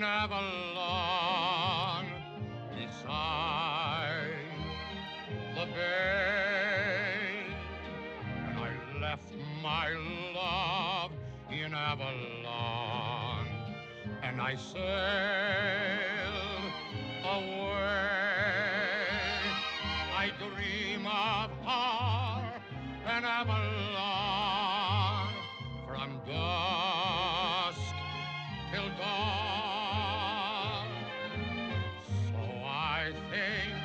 Avalon, beside the bay, and I left my love in Avalon, and I sailed away. I dream of her and Avalon from dusk till dawn. So I think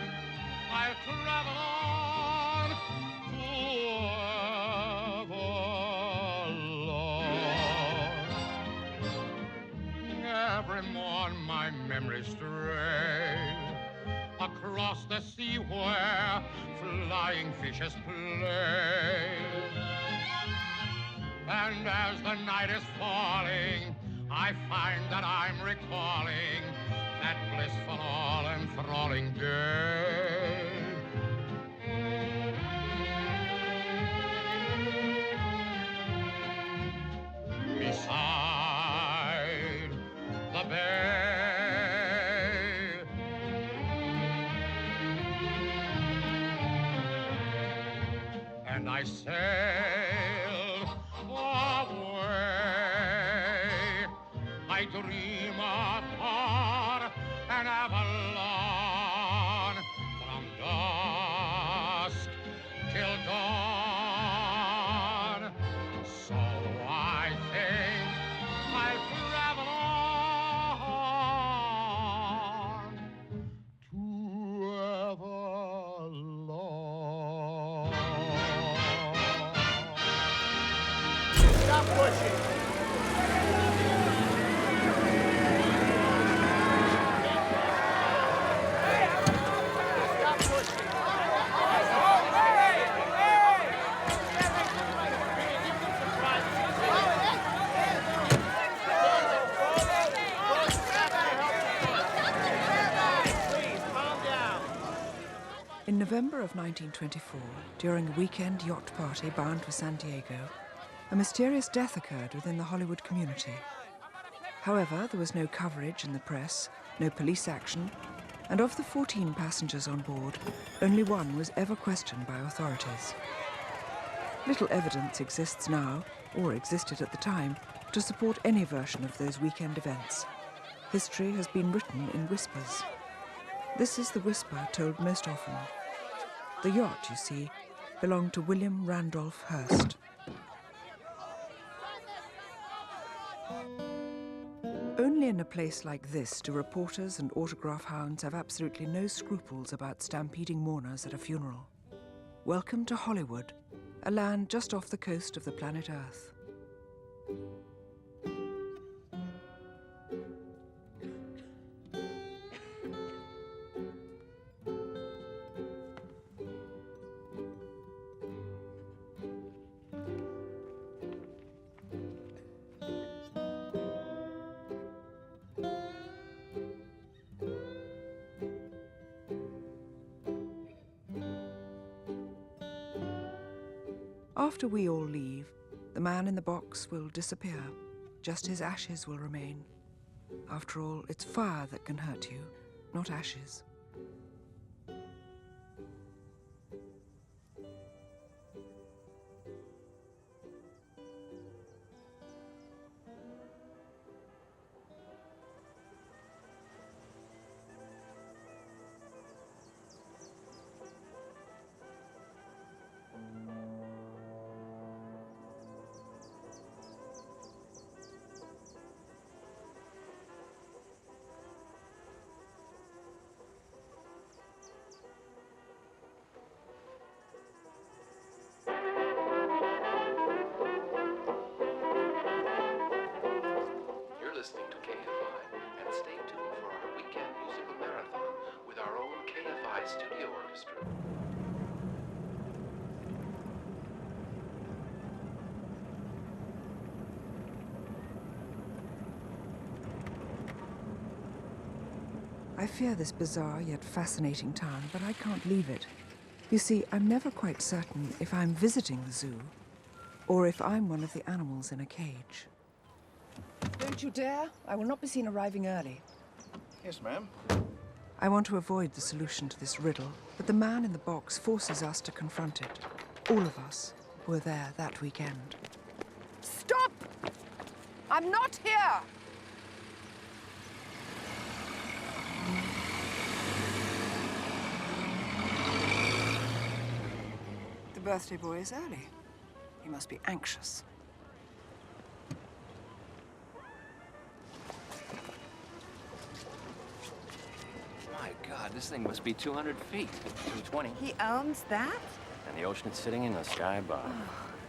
I'll travel on to Avalon. Every morn my memories stray across the sea where flying fishes play. And as the night is falling, I find that I'm recalling that blissful, all-enthralling day. Beside the bay, and I sailed away. I dream of her and Avalon from dusk till dawn. So I think I'll travel on to Avalon. Stop pushing. In November of 1924, during a weekend yacht party bound for San Diego, a mysterious death occurred within the Hollywood community. However, there was no coverage in the press, no police action, and of the 14 passengers on board, only one was ever questioned by authorities. Little evidence exists now, or existed at the time, to support any version of those weekend events. History has been written in whispers. This is the whisper told most often. The yacht, you see, belonged to William Randolph Hurst. Only in a place like this do reporters and autograph hounds have absolutely no scruples about stampeding mourners at a funeral. Welcome to Hollywood, a land just off the coast of the planet Earth. After we all leave, the man in the box will disappear. Just his ashes will remain. After all, it's fire that can hurt you, not ashes. Listening to KFI, and stay tuned for our weekend musical marathon with our own KFI studio orchestra. I fear this bizarre yet fascinating town, but I can't leave it. You see, I'm never quite certain if I'm visiting the zoo or if I'm one of the animals in a cage. Don't you dare. I will not be seen arriving early. Yes, ma'am. I want to avoid the solution to this riddle, but the man in the box forces us to confront it. All of us who were there that weekend. Stop! I'm not here! The birthday boy is early. He must be anxious. My God, this thing must be 200 feet. 220. He owns that? And the ocean is sitting in the sky above.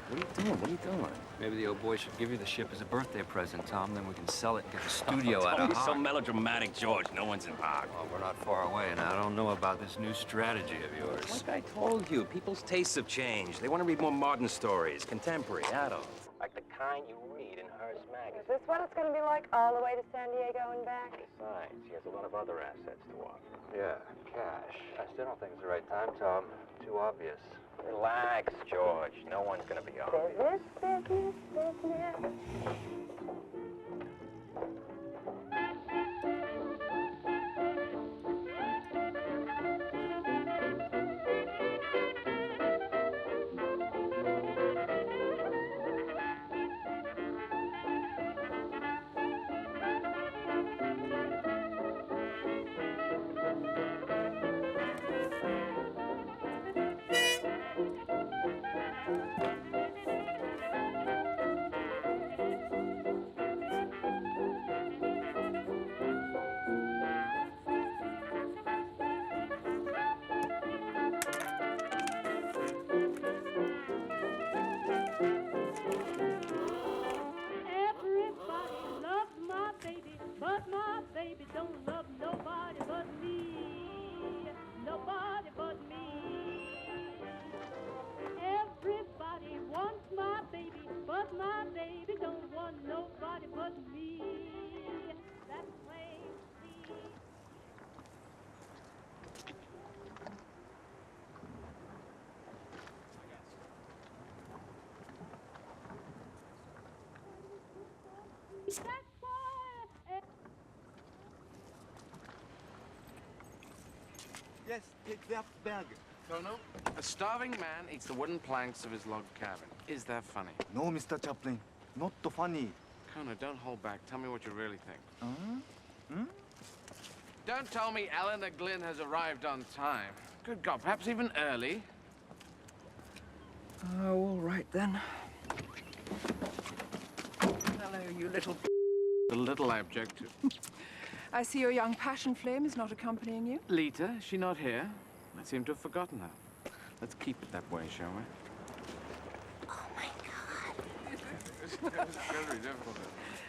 What are you doing? What are you doing? Maybe the old boy should give you the ship as a birthday present, Tom. Then we can sell it and get the studio out of Hog. So melodramatic, George. No one's in Hog. Well, we're not far away, and I don't know about this new strategy of yours. Like I told you, people's tastes have changed. They want to read more modern stories, contemporary, adult. Like the kind you read in Hurst magazine. Is this what it's going to be like all the way to San Diego and back? Besides, he has a lot of other assets to offer. Yeah, cash. I still don't think it's the right time, Tom. Too obvious. Relax, George. No one's gonna be obvious. Business. Yes, take that bag. Colonel? A starving man eats the wooden planks of his log cabin. Is that funny? No, Mr. Chaplin. Not funny. Kona, don't hold back. Tell me what you really think. Don't tell me Eleanor Glynn has arrived on time. Good God, perhaps even early. Oh, all right then. Hello, you little... A little I object to. I see your young passion flame is not accompanying you. Lita, is she not here? I seem to have forgotten her. Let's keep it that way, shall we? Oh, my God. It was very difficult.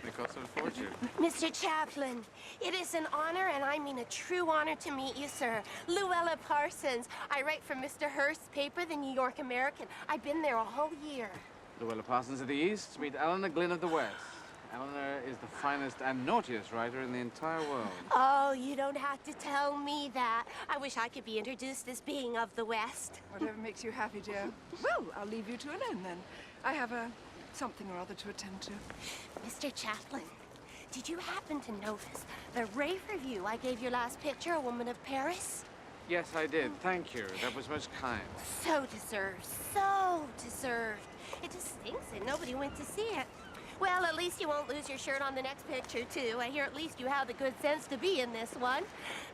They cost a fortune. Mr. Chaplin, it is an honor, and I mean a true honor to meet you, sir. Luella Parsons. I write for Mr. Hurst's paper, the New York American. I've been there a whole year. Luella Parsons of the East, meet Eleanor Glynn of the West. Eleanor is the finest and naughtiest writer in the entire world. Oh, you don't have to tell me that. I wish I could be introduced as being of the West. Whatever makes you happy, dear. Well, I'll leave you to alone then. I have something or other to attend to. Mr. Chaplin, did you happen to notice the rave review I gave your last picture, A Woman of Paris? Yes, I did. Thank you. That was most kind. So deserved, so deserved. It just stinks that nobody went to see it. Well, at least you won't lose your shirt on the next picture, too. I hear at least you have the good sense to be in this one.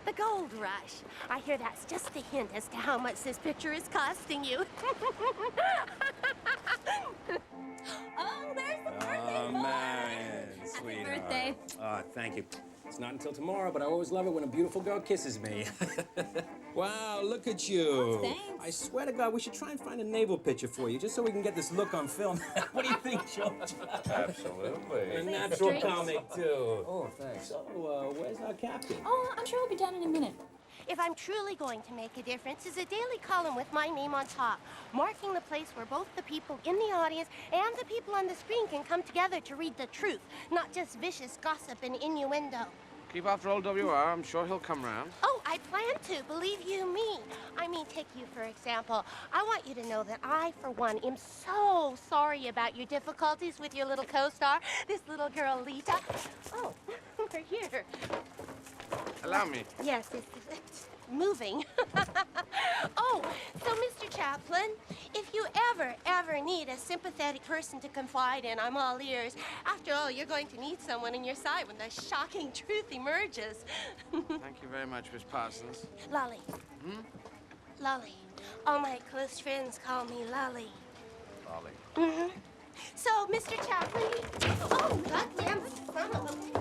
The Gold Rush. I hear that's just a hint as to how much this picture is costing you. Oh, there's the birthday boy! Marion, Happy sweetheart. birthday. Thank you. It's not until tomorrow, but I always love it when a beautiful girl kisses me. Wow, look at you. Oh, thanks. I swear to God, we should try and find a naval picture for you, just so we can get this look on film. What do you think, George? Absolutely. A natural drinks? comic, too. Oh, thanks. So, where's our captain? Oh, I'm sure he'll be down in a minute. If I'm truly going to make a difference, is a daily column with my name on top, marking the place where both the people in the audience and the people on the screen can come together to read the truth, not just vicious gossip and innuendo. Keep after old WR. I'm sure he'll come round. Oh, I plan to, believe you me. I mean, take you, for example. I want you to know that I, for one, am so sorry about your difficulties with your little co-star, this little girl, Lita. Oh, we're here. Tell me. Yes, it's moving. Oh, so Mr. Chaplin, if you ever need a sympathetic person to confide in, I'm all ears. After all, you're going to need someone in your side when the shocking truth emerges. Thank you very much, Miss Parsons. Lolly. Hmm? Lolly. All my close friends call me Lolly. Lolly. Mm-hmm. So, Mr. Chaplin, oh, goddamn son of a...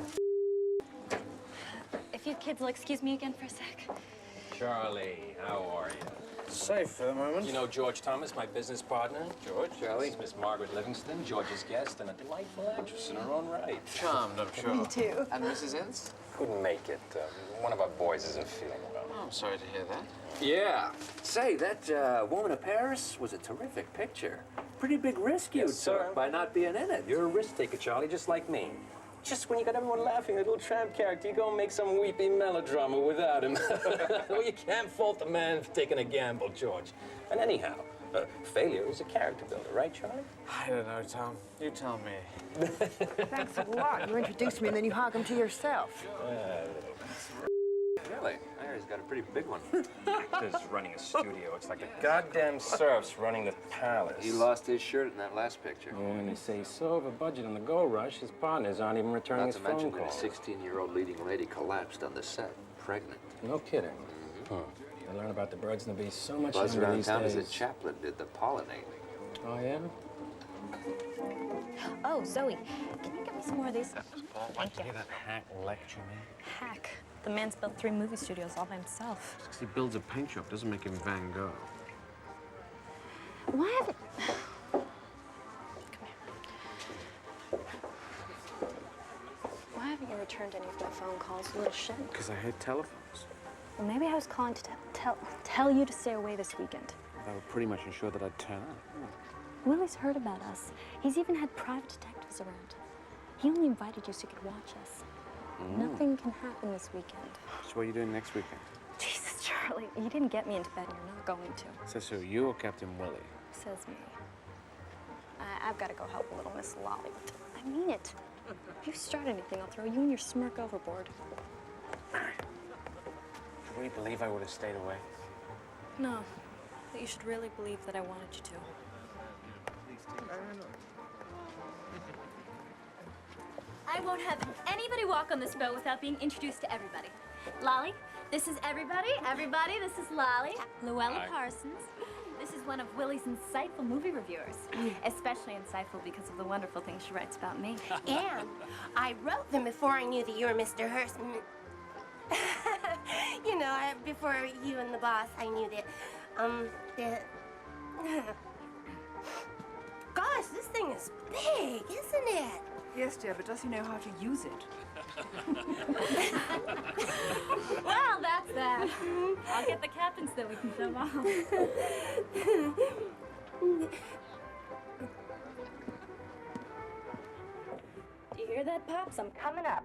If you kids will excuse me again for a sec. Charlie, how are you? Safe for the moment. You know George Thomas, my business partner? George, Charlie. This is Miss Margaret Livingston, George's guest, and a delightful actress in her own right. Charmed, I'm sure. Me too. And Mrs. Ince? Couldn't make it. One of our boys isn't feeling well. Oh, I'm sorry to hear that. Yeah. Say, that Woman of Paris was a terrific picture. Pretty big risk you took by not being in it. You're a risk taker, Charlie, just like me. Just when you got everyone laughing, a little tramp character, you go and make some weepy melodrama without him. Well, you can't fault the man for taking a gamble, George. And anyhow, failure is a character builder, right, Charlie? I don't know, Tom. You tell me. Thanks a lot. You introduced me and then you hog him to yourself. Really? I heard he's got a pretty big one. Actors running a studio. It's like the goddamn serfs running the palace. He lost his shirt in that last picture. Well, when they say so of a budget on the gold rush, his partners aren't even returning his phone Not to mention calls. that a 16-year-old leading lady collapsed on the set, pregnant. No kidding. Huh. I learn about the birds and the bees so much Buzz younger around these town days. is that Chaplin did the pollinating. Oh, yeah? Oh, Zoe, can you get me some more of these? Thank you. Hear that hack lecture me? Hack. The man's built 3 movie studios all by himself. Because he builds a paint shop doesn't make him Van Gogh. Why haven't... Why haven't you returned any of my phone calls, you little shit? Because I hate telephones. Well, maybe I was calling to tell you to stay away this weekend. That would pretty much ensure that I'd turn up. Willie's heard about us. He's even had private detectives around. He only invited you so you could watch us. Nothing can happen this weekend. So what are you doing next weekend? Jesus, Charlie, you didn't get me into bed and you're not going to. Says who, you or Captain Willie? Says me. I've got to go help little Miss Lolly. I mean it. If you start anything, I'll throw you and your smirk overboard. Marion, do you really believe I would have stayed away? No, but you should really believe that I wanted you to. I won't have anybody walk on this boat without being introduced to everybody. Lolly, this is everybody. Everybody, this is Lolly. Luella Parsons. This is one of Willie's insightful movie reviewers. Especially insightful because of the wonderful things she writes about me. And I wrote them before I knew that you were Mr. Hurst. You know, before you and the boss, I knew that, Gosh, this thing is big, isn't it? Yes, dear, but does he know how to use it? Well, that's that. I'll get the captain so we can show off. Do you hear that, Pops? I'm coming up.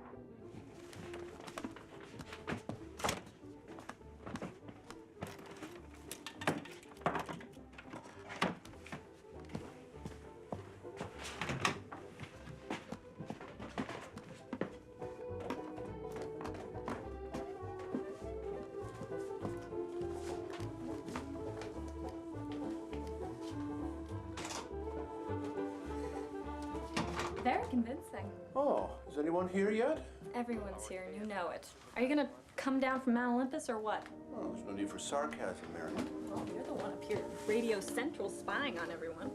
Very convincing. Oh, is anyone here yet? Everyone's here and you know it. Are you gonna come down from Mount Olympus or what? Oh, there's no need for sarcasm, Marion. Well, you're the one up here at Radio Central spying on everyone.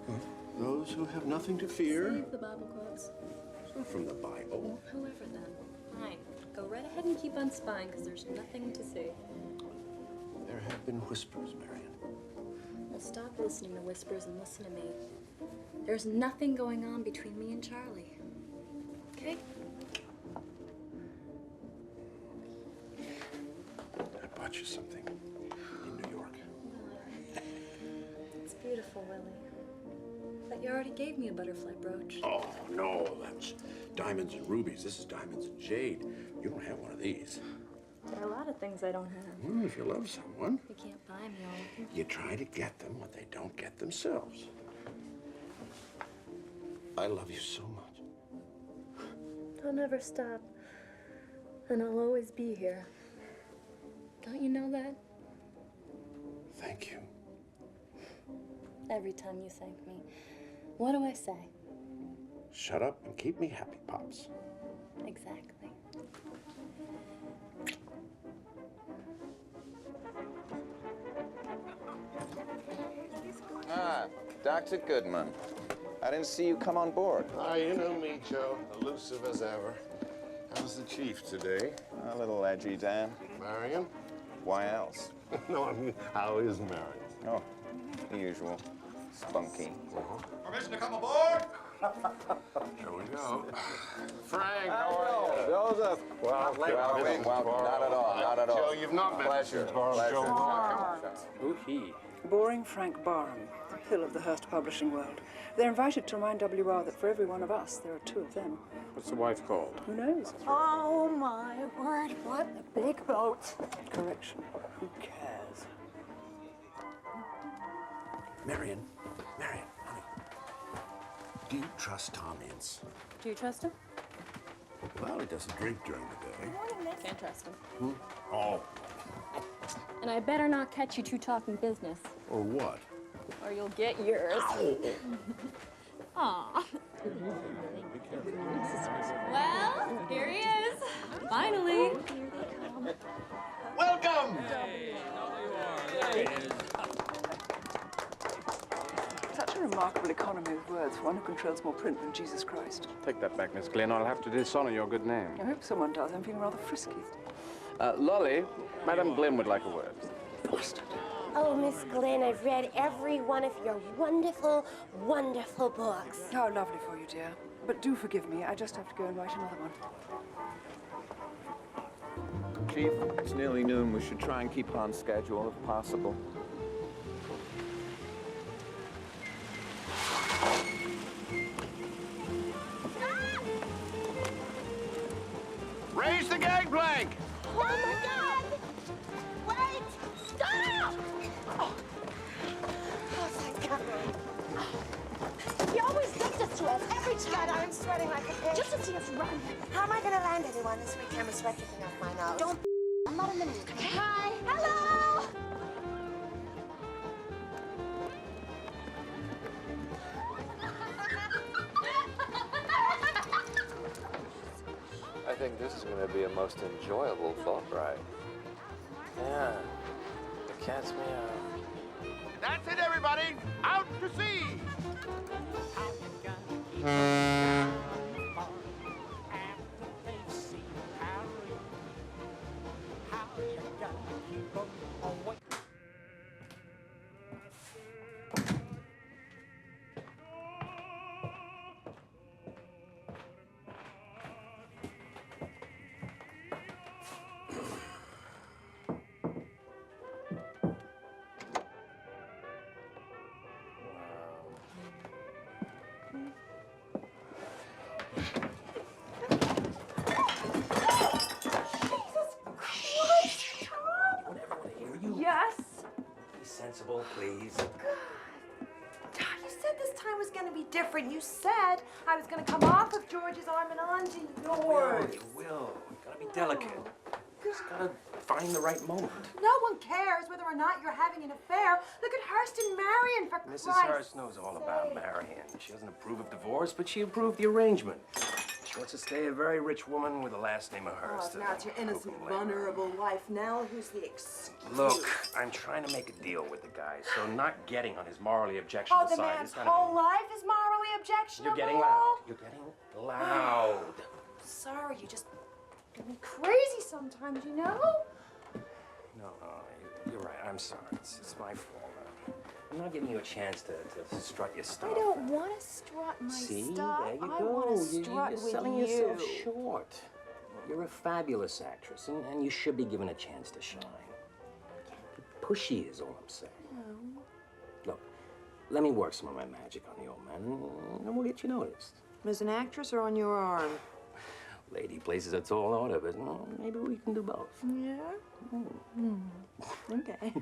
Those who have nothing to fear. Save the Bible quotes. It's not from the Bible. Whoever then. Fine. Go right ahead and keep on spying because there's nothing to see. There have been whispers, Marion. Well, stop listening to whispers and listen to me. There's nothing going on between me and Charlie. Okay? I bought you something in New York. It's beautiful, Willie. But you already gave me a butterfly brooch. Oh, no, that's diamonds and rubies. This is diamonds and jade. You don't have one of these. There are a lot of things I don't have. Well, if you love someone, You can't buy me all of them. you try to get them what they don't get themselves. I love you so much. I'll never stop. And I'll always be here. Don't you know that? Thank you. Every time you thank me, what do I say? Shut up and keep me happy, Pops. Exactly. Ah, Dr. Goodman. I didn't see you come on board. Ah, you know me, Joe. Elusive as ever. How's the chief today? A little edgy, Dan. Marion? Why else? No, I mean, how is Marion? Oh, the usual. Spunky. Permission to come aboard? Here we go. Frank, how are you? Joseph. Well, not at all, not at all. Joe, you've not met Pleasure. Mrs. Barham. Joe, Who he? Boring Frank Barham, the pill of the Hurst publishing world. They're invited to remind WR that for every one of us, there are two of them. what's the wife called? Who knows? Oh, my word, what a big boat. Correction. Who cares? Marion, honey. Do you trust Tom Ince? Do you trust him? Well, he doesn't drink during the day. Can't trust him. Oh. And I better not catch you two talking business, Or what? or you'll get yours. Aw. Well, here he is. Finally. Welcome! Such a remarkable economy of words for one who controls more print than Jesus Christ. Take that back, Miss Glynn. I'll have to dishonor your good name. I hope someone does. I'm feeling rather frisky. Lolly, Madam Glynn would like a word. Bastard. Oh, Miss Glynn, I've read every one of your wonderful, wonderful books. How lovely for you, dear. But do forgive me. I just have to go and write another one. Chief, it's nearly noon. We should try and keep on schedule if possible. Raise the gangplank! Oh, my God! Wait! Stop! Oh, thank God. He always does this to us every time. God, I'm sweating like a pig. Just to see us run. How am I going to land anyone this weekend with sweat dripping off my nose? Don't I'm not in the mood. Hi. Hello! I think this is going to be a most enjoyable boat ride. Yeah, it cats me out. That's it, everybody! Out to sea! Sensible, please. You said this time was going to be different. You said I was going to come off of George's arm and onto yours. You will. You gotta be delicate. Just gotta find the right moment. No one cares whether or not you're having an affair. Look at Hurst and Marion, for Mrs. Christ's Hurst knows all about Marion. She doesn't approve of divorce, but she approved the arrangement. She wants to stay a very rich woman with the last name of Hurst. Oh, now it's your innocent, vulnerable wife. Now who's the excuse? Look, I'm trying to make a deal with the guy, so not getting on his morally objectionable Oh, the side man's is not whole life is morally objectionable? You're getting loud. You're getting loud. Sorry, you just get me crazy sometimes, you know? No, you're right. I'm sorry. It's my fault. I'm not giving you a chance to strut your stuff. I don't want to strut my See, stuff. there you I go. want to strut You're with selling you. yourself short. You're a fabulous actress, and you should be given a chance to shine. Be pushy is all I'm saying. No. Look, let me work some of my magic on the old man, and we'll get you noticed. As an actress or on your arm? Lady places a tall order, but maybe we can do both. Yeah? Okay.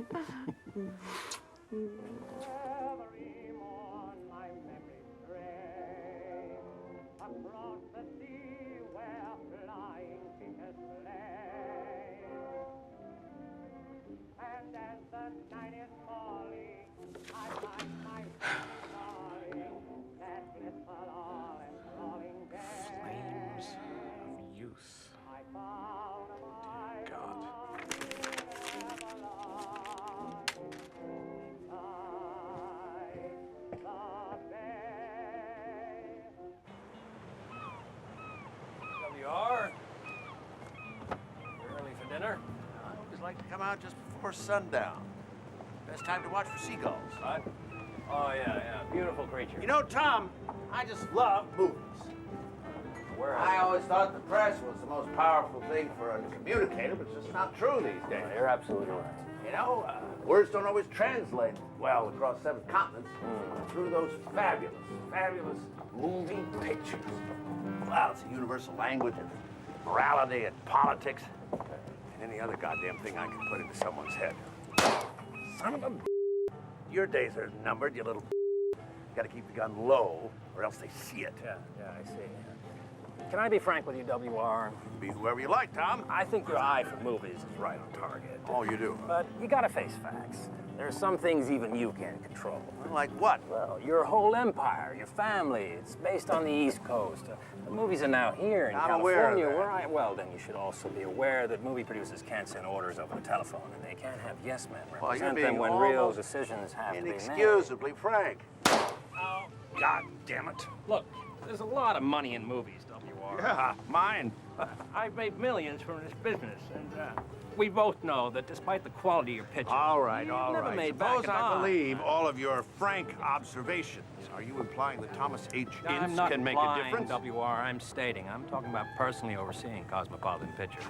WR. Early for dinner? I always like to come out just before sundown. Best time to watch for seagulls. What? Oh, yeah. Beautiful creature. You know, Tom, I just love movies. Where I always thought the press was the most powerful thing for a communicator, but it's just not true these days. You're absolutely right. You know, words don't always translate well across 7 continents through those fabulous movie pictures. Wow, it's a universal language of morality and politics and any other goddamn thing I can put into someone's head. Son of a your days are numbered, you little You gotta keep the gun low or else they see it. Yeah, I see. Can I be frank with you, WR? Be whoever you like, Tom. I think your eye for movies is right on target. Oh, you do? But you gotta face facts. There are some things even you can't control. Like what? Well, your whole empire, your family, it's based on the East Coast. The movies are now here in California, well, then you should also be aware that movie producers can't send orders over the telephone, and they can't have yes men represent them when real decisions have to be made. Inexcusably frank. Oh, God damn it. Look, there's a lot of money in movies, WR. Yeah, mine. I've made millions from this business, and we both know that despite the quality of your pictures, all right. Suppose I believe all of your frank observations. Are you implying that Thomas H. Ince can make a difference? WR, I'm stating. I'm talking about personally overseeing Cosmopolitan Pictures,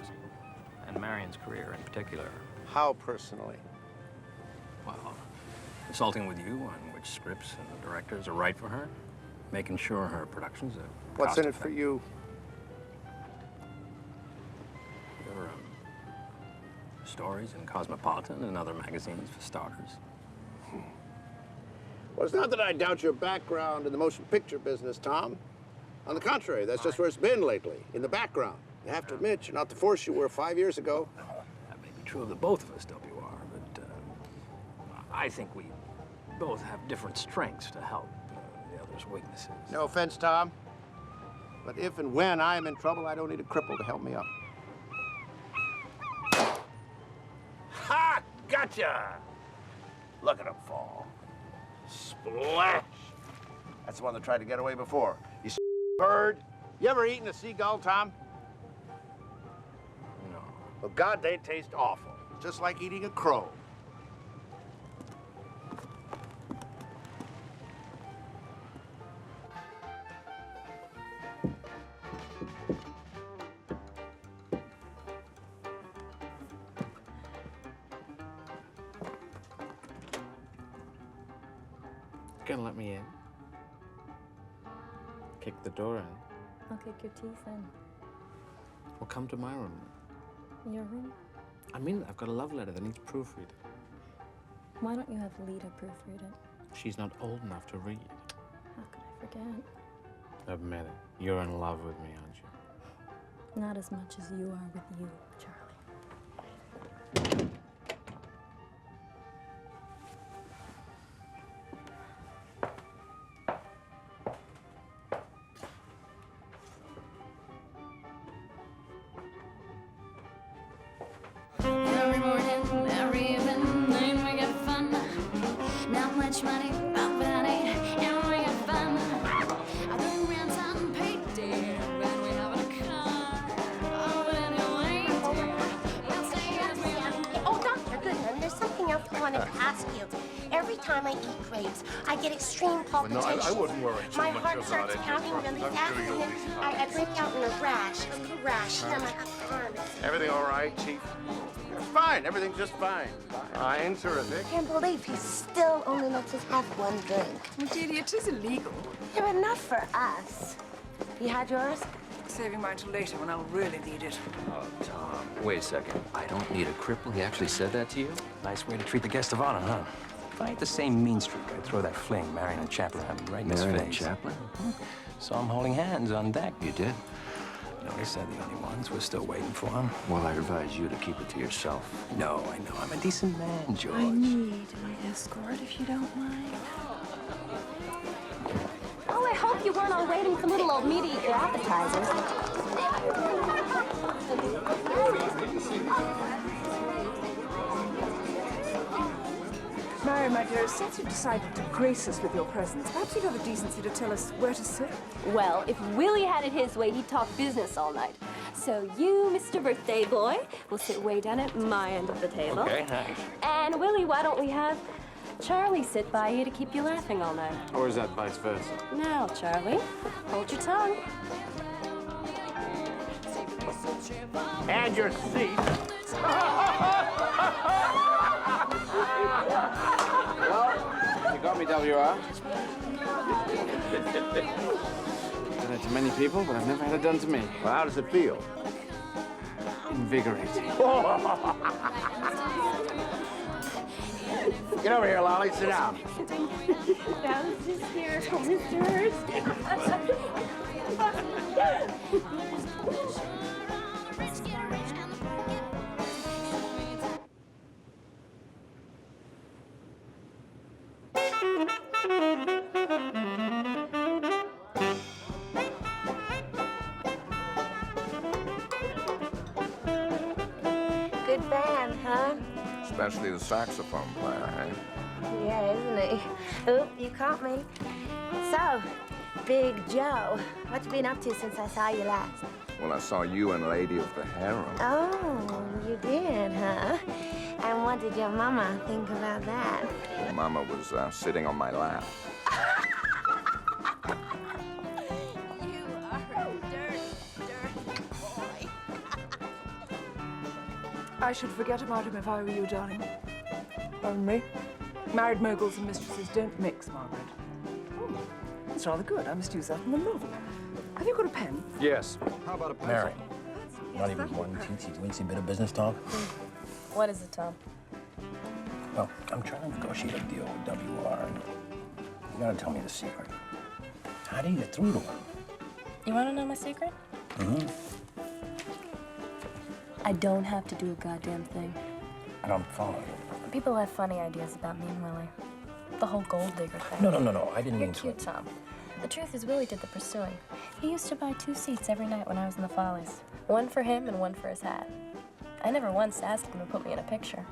and Marion's career in particular. How personally? Well, consulting with you on which scripts and directors are right for her, making sure her productions are What's in it for you? Your stories in Cosmopolitan and other magazines, for starters. Well, it's not that I doubt your background in the motion picture business, Tom. On the contrary, that's just where it's been lately, in the background. You have to admit, you're not the force you were 5 years ago. That may be true of the both of us, WR, but I think we both have different strengths to help the other's weaknesses. No offense, Tom, but if and when I am in trouble, I don't need a cripple to help me up. Ha! Gotcha! Look at him fall. Splash! That's the one that tried to get away before. You bird. You ever eaten a seagull, Tom? No. Well, God, they taste awful. Just like eating a crow. Gonna let me in? Kick the door in? I'll kick your teeth in. Well, come to my room. Your room? I mean, I've got a love letter that needs proofreading. Why don't you have Lita proofread it? She's not old enough to read. How could I forget? Admit it. You're in love with me, aren't you? Not as much as you are with you, Charlie. Every morning, every evening, we get fun. Not much money, about penny, and we get fun. I do rent on payday when we have a car. Oh, but anyway, we'll stay as we are. Oh, Dr. Goodman, there's something else I wanted to ask you. Every time I eat grapes, I get extreme palpitations. I wouldn't worry too My much heart about starts it. pounding really fast, and then I break out in a rash, a little rash, and then my upper arm. Everything all right, Chief? Fine, everything's just fine. Fine, terrific. I can't believe he still only lets us have one drink. Well, dearie, it is illegal. Yeah, but enough for us. You had yours? Saving mine till later when I'll really need it. Oh, Tom, wait a second. I don't need a cripple? He actually said that to you? Nice way to treat the guest of honor, huh? If I had the same mean streak, I'd throw that fling Marion and Chaplin at me right in his face. Marion and Chaplin? Saw him holding hands on deck. You did? No, they said the only ones. We're still waiting for him. Well, I advise you to keep it to yourself. No, I know. I'm a decent man, George. I need my escort, if you don't mind. Oh, I hope you weren't all waiting for little old me to eat your appetizers. my dear, since you decided to grace us with your presence, perhaps you'd have the decency to tell us where to sit? Well, if Willie had it his way, he'd talk business all night. So you, Mr. Birthday Boy, will sit way down at my end of the table. Okay, nice. And Willie, why don't we have Charlie sit by you to keep you laughing all night? Or is that vice versa? Now, Charlie, hold your tongue. And your seat. Well, you got me, WR. Done it to many people, but I've never had it done to me. Well, how does it feel? Invigorating. Get over here, Lolly. Sit down. That was hysterical, Mr. Hurst. Good band, huh? Especially the saxophone player, eh? Yeah, isn't he? Oop, you caught me. So, Big Joe, what you been up to since I saw you last? Well, I saw you and Lady of the Harem. Oh, you did, huh? And what did your mama think about that? Mama was sitting on my lap. You are a dirty, dirty boy. I should forget about him if I were you, darling. Pardon me? Married moguls and mistresses don't mix, Margaret. Oh, that's rather good. I must use that in the novel. Have you got a pen? Yes. How about a pencil? Mary, not even one teensy bit of business talk? What is it, Tom? Well, I'm trying to negotiate a deal with WR, and you gotta tell me the secret. How do you get through to him? You want to know my secret? Mm-hmm. I don't have to do a goddamn thing. I don't follow you. People have funny ideas about me and Willie. The whole gold digger thing. No. I didn't You're mean to. cute, Tom. The truth is, Willie did the pursuing. He used to buy 2 seats every night when I was in the Follies. One for him and one for his hat. I never once asked him to put me in a picture.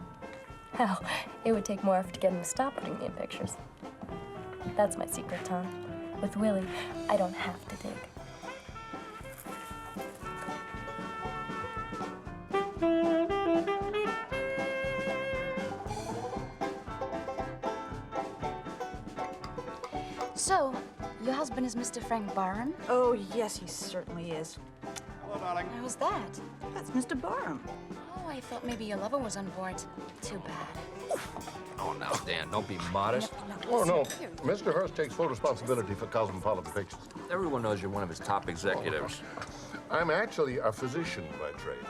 Hell, it would take more effort to get him to stop putting me in pictures. That's my secret, Tom. With Willie, I don't have to dig. So, your husband is Mr. Frank Barham? Oh, yes, he certainly is. Hello, darling. How's that? That's Mr. Barham. Oh, I thought maybe your lover was on board. Too bad. Oh, now, Dan, don't be modest. Oh, no. Mr. Hurst takes full responsibility for Cosmopolitan Pictures. Everyone knows you're one of his top executives. I'm actually a physician by trade.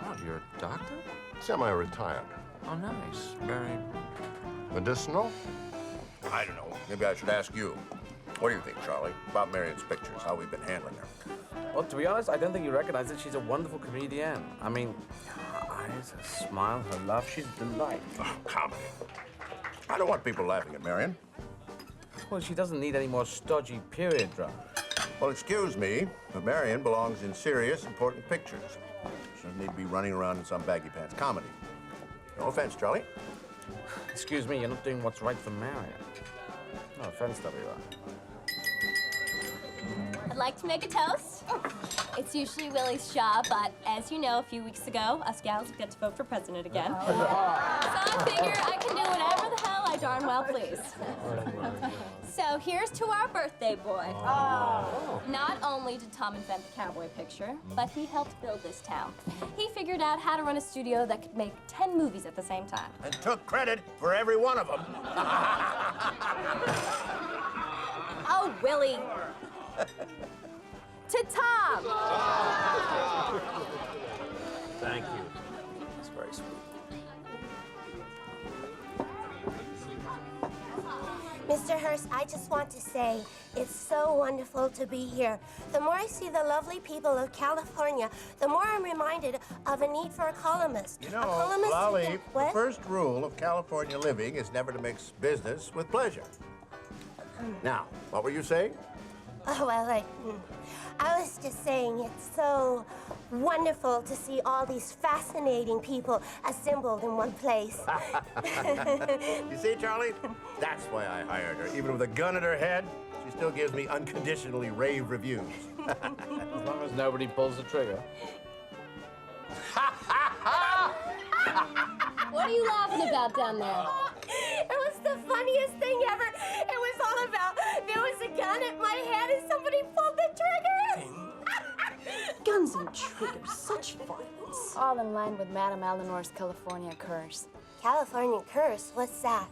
Oh, you're a doctor? Semi-retired. Oh, nice. Very medicinal? I don't know. Maybe I should ask you. What do you think, Charlie, about Marion's pictures, how we've been handling her? Well, to be honest, I don't think you recognize that she's a wonderful comedian. I mean, her eyes, her smile, her laugh, she's a delight. Oh, comedy. I don't want people laughing at Marion. Well, she doesn't need any more stodgy period drama. Well, excuse me, but Marion belongs in serious, important pictures. She doesn't need to be running around in some baggy pants comedy. No offense, Charlie. Excuse me, you're not doing what's right for Marion. No offense, WR. I'd like to make a toast. It's usually Willie's job, but as you know, a few weeks ago, us gals got to vote for president again. So I figure I can do whatever the hell I darn well please. So here's to our birthday boy. Oh. Not only did Tom invent the cowboy picture, but he helped build this town. He figured out how to run a studio that could make 10 movies at the same time. And took credit for every one of them. Oh, Willie. To Tom. Thank you. That's very sweet. Mr. Hurst, I just want to say it's so wonderful to be here. The more I see the lovely people of California, the more I'm reminded of a need for a columnist. You know, Lolly, the first rule of California living is never to mix business with pleasure. Now, what were you saying? Oh, well, I was just saying it's so wonderful to see all these fascinating people assembled in one place. You see, Charlie? That's why I hired her. Even with a gun at her head, she still gives me unconditionally rave reviews. As long as nobody pulls the trigger. What are you laughing about down there? It was the funniest thing ever. It was all about there was a gun at my head and somebody pulled the trigger. Guns and triggers, such violence. All in line with Madame Eleanor's California curse. California curse? What's that?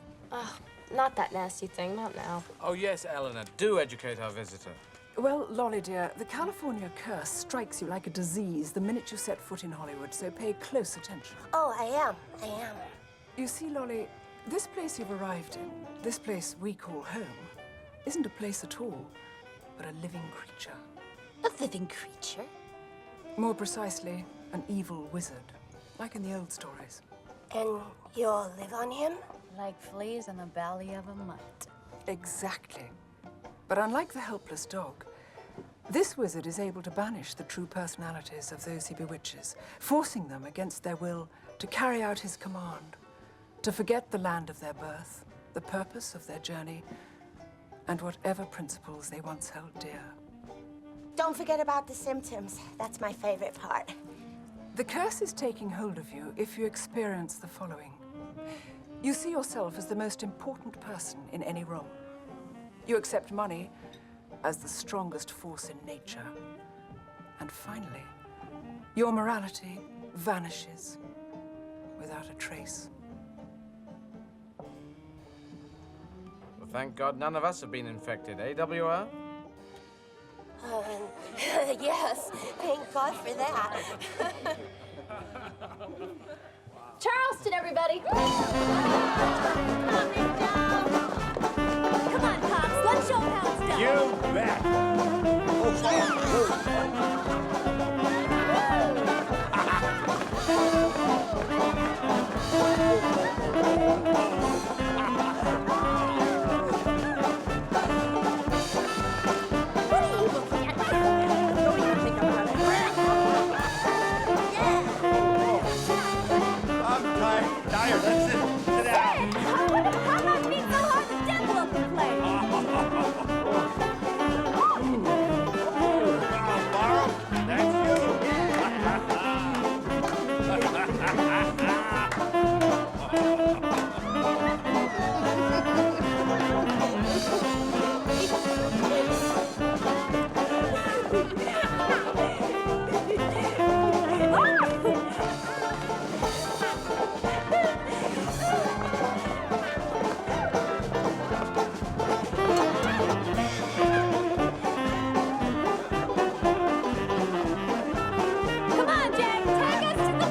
Not that nasty thing, not now. Oh, yes, Eleanor. Do educate our visitor. Well, Lolly, dear, the California curse strikes you like a disease the minute you set foot in Hollywood, so pay close attention. Oh, I am. You see, Lolly, this place you've arrived in, this place we call home, isn't a place at all, but a living creature. A living creature? More precisely, an evil wizard, like in the old stories. And you'll live on him? Like fleas in the belly of a mutt. Exactly. But unlike the helpless dog, this wizard is able to banish the true personalities of those he bewitches, forcing them against their will to carry out his command, to forget the land of their birth, the purpose of their journey, and whatever principles they once held dear. Don't forget about the symptoms. That's my favorite part. The curse is taking hold of you if you experience the following. You see yourself as the most important person in any role. You accept money as the strongest force in nature. And finally, your morality vanishes without a trace. Well, thank God none of us have been infected, eh, WR? Yes, thank God for that. Charleston, everybody! Come on, Pops, let's show how it's done. You bet. What are you looking at? Don't even think about it. I'm tired. Let's sit down. How about being so hard the devil up the place? Borrow? That's you. Come on, Jack, take us to the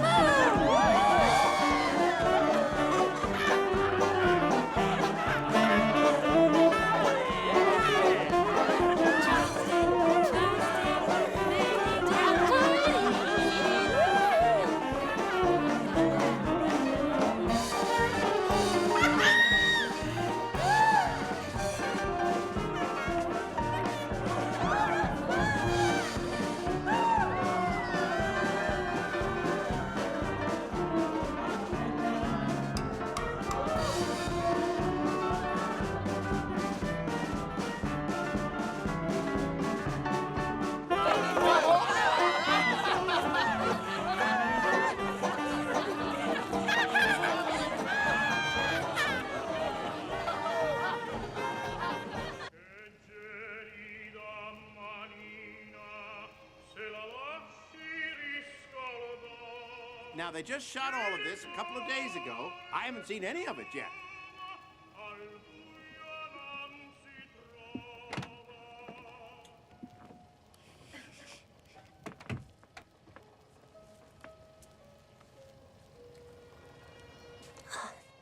Now, they just shot all of this a couple of days ago. I haven't seen any of it yet.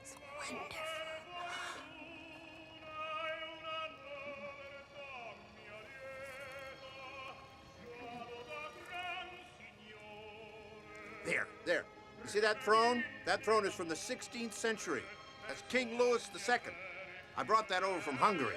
It's wonderful. There. You see that throne? That throne is from the 16th century. That's King Louis II. I brought that over from Hungary.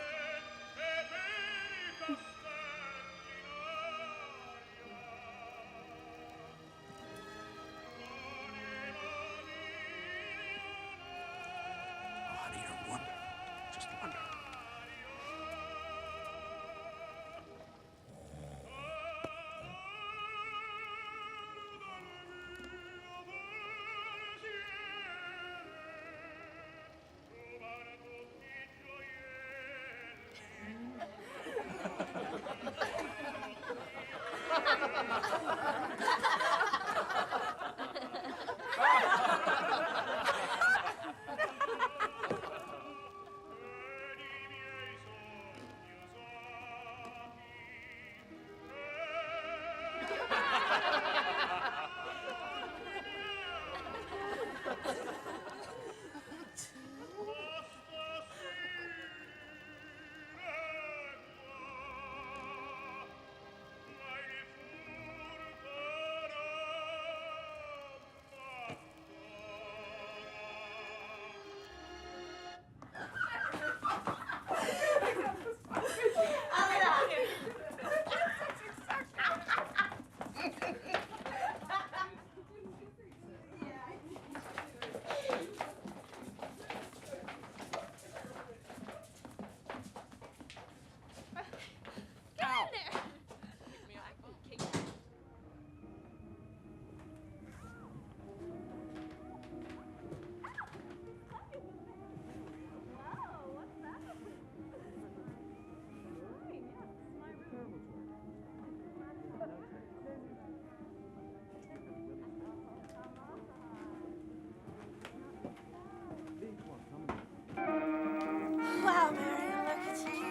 Wow, Marion, look at you.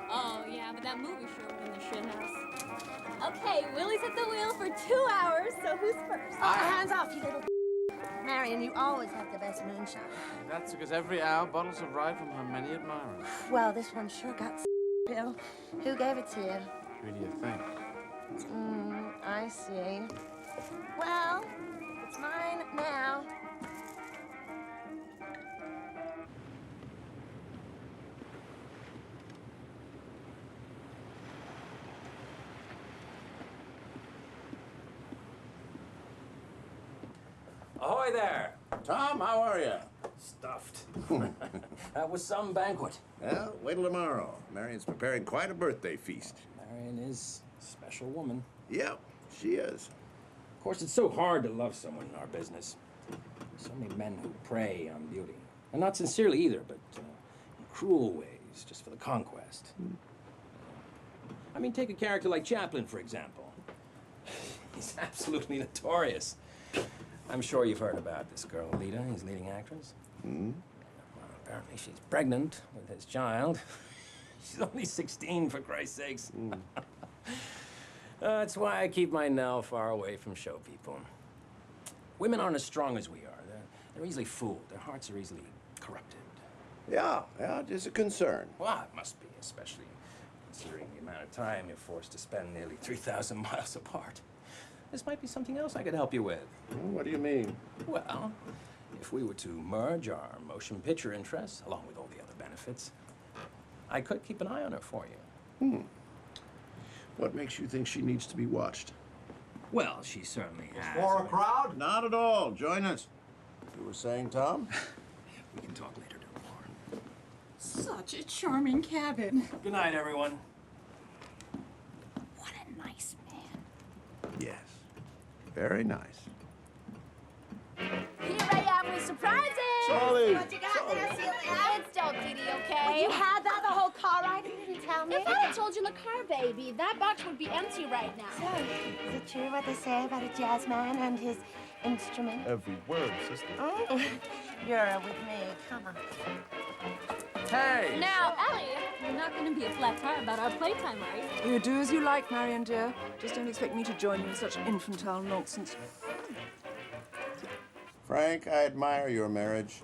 Oh, yeah, but that movie showed in the shit house. Okay, Willie's at the wheel for 2 hours, so who's first? Oh, hands off, you little Marion, you always have the best moonshine. That's because every hour bottles arrive from her many admirers. Well, this one sure got Bill. Who gave it to you? Who do you think? I see. Well, it's mine now. Ahoy there! Tom, how are you? Stuffed. That was some banquet. Well, wait till tomorrow. Marion's preparing quite a birthday feast. Marion is a special woman. Yep, she is. Of course, it's so hard to love someone in our business. So many men who prey on beauty. And not sincerely either, but in cruel ways, just for the conquest. I mean, take a character like Chaplin, for example. He's absolutely notorious. I'm sure you've heard about this girl, Lita, his leading actress. Well, apparently she's pregnant with his child. She's only 16, for Christ's sakes. That's why I keep my Nell far away from show people. Women aren't as strong as we are. They're easily fooled. Their hearts are easily corrupted. Yeah, it is a concern. Well, it must be, especially considering the amount of time you're forced to spend nearly 3,000 miles apart. This might be something else I could help you with. What do you mean? Well, if we were to merge our motion picture interests, along with all the other benefits, I could keep an eye on her for you. What makes you think she needs to be watched? Well, she certainly has. For a crowd? Not at all. Join us. You were saying, Tom? We can talk later, Delmore. Such a charming cabin. Good night, everyone. What a nice man. Yes. Very nice. Here I am with surprises! Charlie! What you got there, Celia? It's Dog Diddy, okay? Well, you had that the whole car ride and you didn't tell me. If I had told you in the car, baby, that box would be empty right now. So, is it true what they say about a jazz man and his instrument? Every word, sister. Oh, you're with me. Come on. Hey! Now, Ellie, you're not going to be a flat tire about our playtime, are you? You do as you like, Marion, dear. Just don't expect me to join you in such infantile nonsense. Frank, I admire your marriage.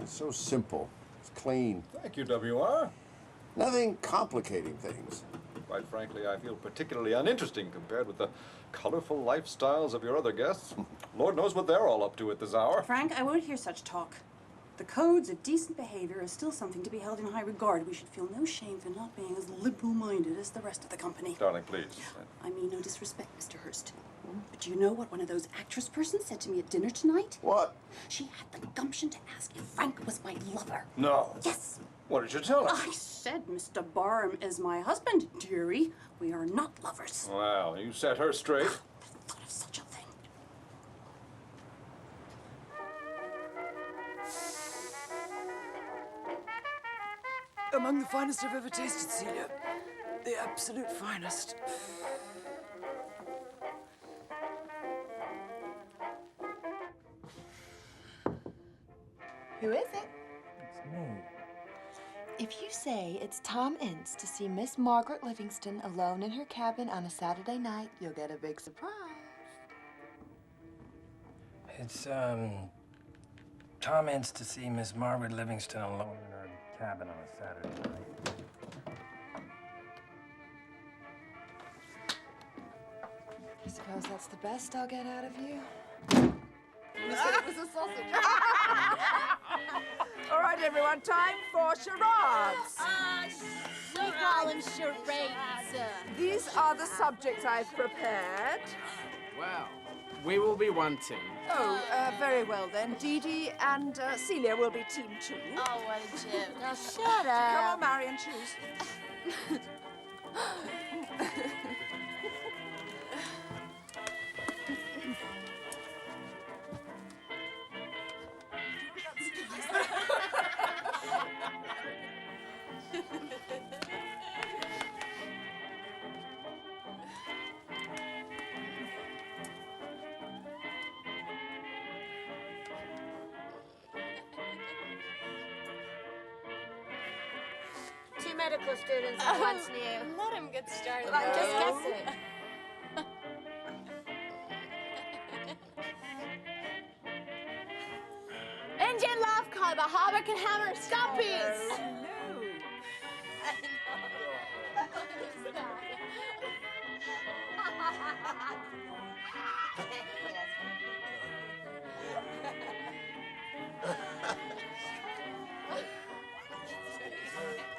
It's so simple. It's clean. Thank you, WR. Nothing complicating things. Quite frankly, I feel particularly uninteresting compared with the colorful lifestyles of your other guests. Lord knows what they're all up to at this hour. Frank, I won't hear such talk. The codes of decent behavior are still something to be held in high regard. We should feel no shame for not being as liberal-minded as the rest of the company. Darling, please. I mean no disrespect, Mr. Hurst. But do you know what one of those actress persons said to me at dinner tonight? What? She had the gumption to ask if Frank was my lover. No. Yes. What did you tell her? I said Mr. Barham is my husband, dearie. We are not lovers. Well, you set her straight. Thought of such a thing. Among the finest I've ever tasted, Celia. The absolute finest. Who is it? It's me. If you say it's Tom Ince to see Miss Margaret Livingston alone in her cabin on a Saturday night, you'll get a big surprise. It's, Tom Ince to see Miss Margaret Livingston alone in her cabin on a Saturday night. I suppose that's the best I'll get out of you. Was a sausage. All right, everyone, time for charades. We call them charades. These are the subjects I've prepared. Well, we will be wanting. Oh, very Very well, then. Dee Dee and Celia will be team 2. Oh, what a joke. Now shut up. Come on, Marion, choose. Two medical students at once new. Let him get started. Well, I'm just guessing. Engine love call the Harbor can hammer stoppies.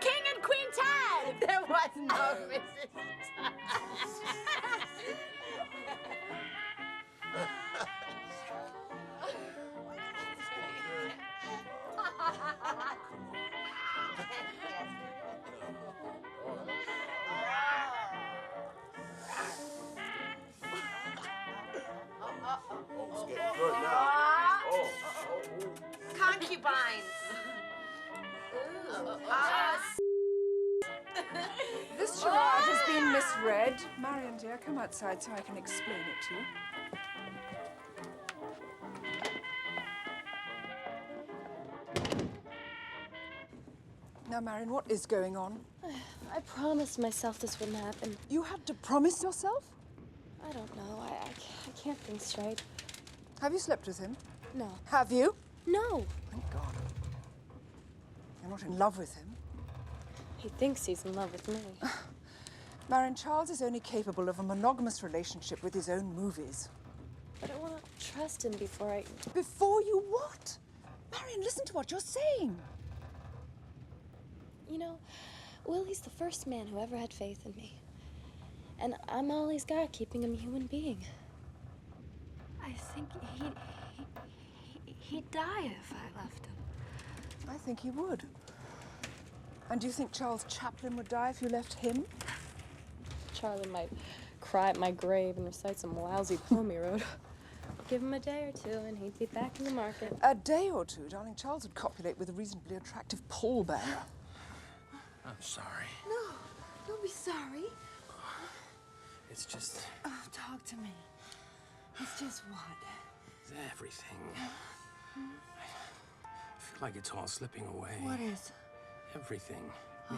King and Queen Tad. There was no Mrs. It's getting good now. Concubines. This charade has been misread. Marion, dear, come outside so I can explain it to you. Now, Marion, what is going on? I promised myself this wouldn't happen. You had to promise yourself? I don't know. I can't think straight. Have you slept with him? No. Have you? No. Thank God. You're not in love with him. He thinks he's in love with me. Marion, Charles is only capable of a monogamous relationship with his own movies. But I want to trust him before I... Before you what? Marion, listen to what you're saying. You know, Willie's the first man who ever had faith in me. And I'm all he's got, keeping him a human being. I think he'd die if I left him. I think he would. And do you think Charles Chaplin would die if you left him? Charlie might cry at my grave and recite some lousy poem he wrote. Give him a day or two and he'd be back in the market. A day or two, darling. Charles would copulate with a reasonably attractive pallbearer. I'm sorry. No, don't be sorry. It's just... Oh, talk to me. It's just what? It's everything. I feel like it's all slipping away. What is? Everything. Me.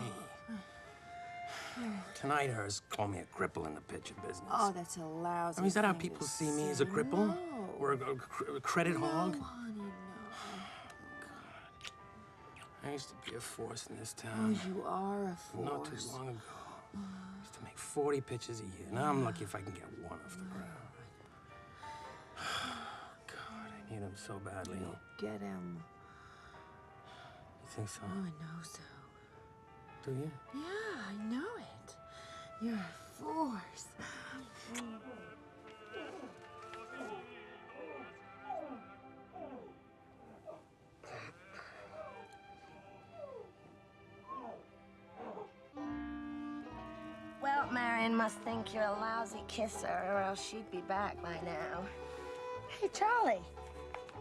Tonight, Hurst called me a cripple in the picture business. Oh, that's a lousy I mean, is that how thing people to see me, say. as a cripple? No. Or a credit hog? No, honey, no. I used to be a force in this Oh, town. you are a force. Not too long ago. I used to make 40 pitches a year. Now I'm lucky if I can get one off the ground. God, I need him so badly. Get him. You think so? Oh, I know so. Do you? Yeah, I know it. You're a force. Well, Marion must think you're a lousy kisser, or else she'd be back by now. Hey, Charlie,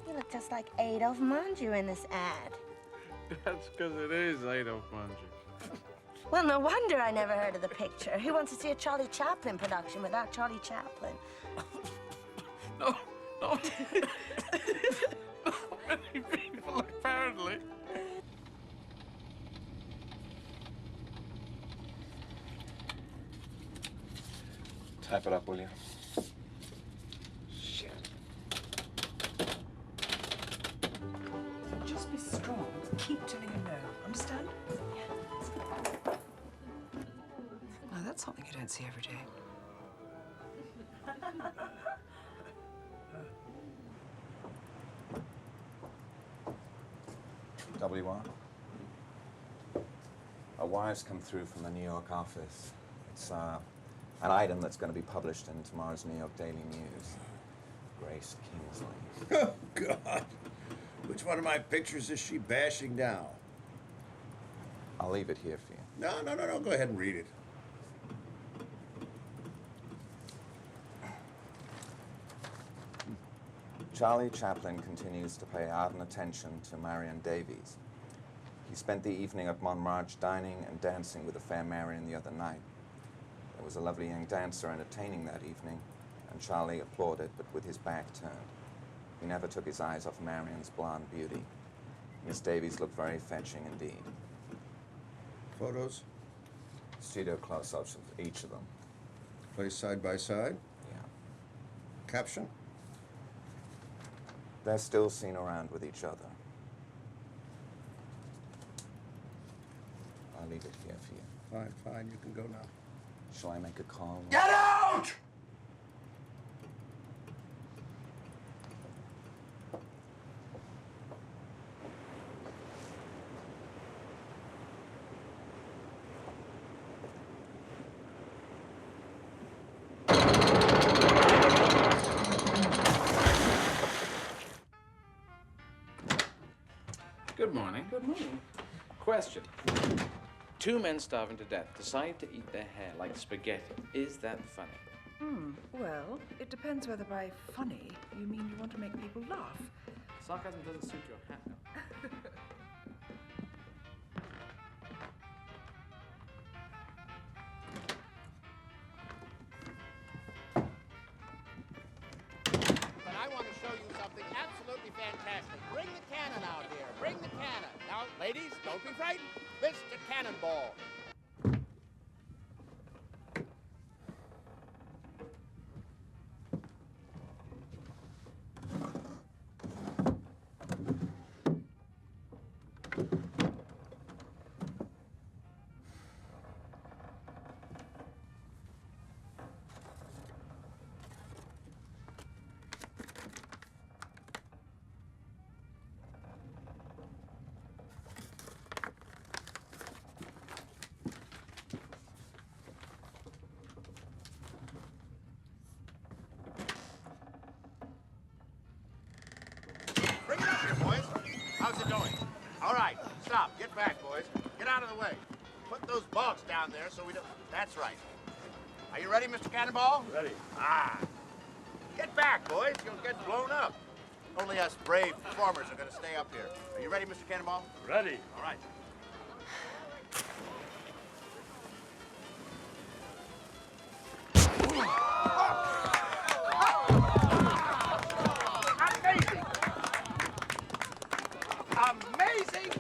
you look just like Adolphe Manjou in this ad. That's because it is Adolphe Manjou. Well, no wonder I never heard of the picture. Who wants to see a Charlie Chaplin production without Charlie Chaplin? No. Not many people, apparently. Type it up, will you? Shit. Just be strong. Keep telling him no. Understand? Yeah. Now, that's something you don't see every day. WR? A wire's come through from the New York office. It's an item that's going to be published in tomorrow's New York Daily News. Grace Kingsley. Oh, God. Which one of my pictures is she bashing down? I'll leave it here for you. No. Go ahead and read it. Charlie Chaplin continues to pay ardent attention to Marion Davies. He spent the evening at Montmartre dining and dancing with the fair Marion the other night. There was a lovely young dancer entertaining that evening, and Charlie applauded, but with his back turned. He never took his eyes off Marion's blonde beauty. Miss Davies looked very fetching indeed. Photos? Studio close-ups of each of them. Placed side by side? Yeah. Caption? They're still seen around with each other. I'll leave it here for you. Fine, you can go now. Shall I make a call? Get out! Good morning. Good morning. Question. Two men starving to death decide to eat their hair like spaghetti. Is that funny? Well, it depends whether by funny you mean you want to make people laugh. Sarcasm doesn't suit your hat now. But I want to show you something absolutely fantastic. Bring the cannon out here. Bring the cannon. Now, ladies, don't be frightened. Mr. Cannonball. Bring it up here, boys. How's it going? All right, stop. Get back, boys. Get out of the way. Put those bogs down there so we don't... That's right. Are you ready, Mr. Cannonball? Ready. Ah. Get back, boys. You'll get blown up. Only us brave performers are going to stay up here. Are you ready, Mr. Cannonball? Ready. All right. Amazing!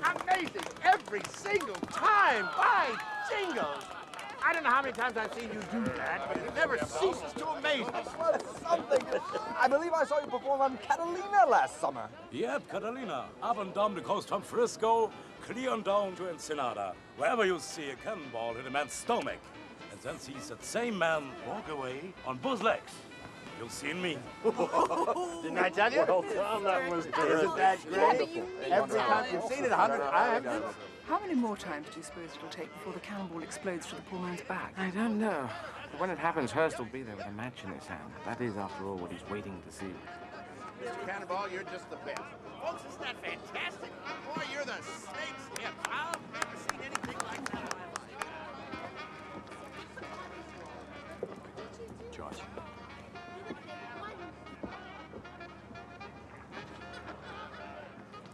Every single time! By jingles! I don't know how many times I've seen you do that, but it never ceases to amaze me. Something. I believe I saw you perform on Catalina last summer. Yep, Catalina. Up and down the coast from Frisco, clear on down to Ensenada. Wherever you see a cannonball hit a man's stomach, and then sees that same man walk away on both legs. You'll see me. Didn't I tell you? Well done, that was Isn't that great? Every time you've seen it 100 times. How many more times do you suppose it'll take before the cannonball explodes through the poor man's back? I don't know. But when it happens, Hurst will be there with a match in his hand. That is, after all, what he's waiting to see. Mr. Cannonball, you're just the best. Folks, isn't that fantastic? Boy, you're the snake's hip. I've never seen anything like that. George.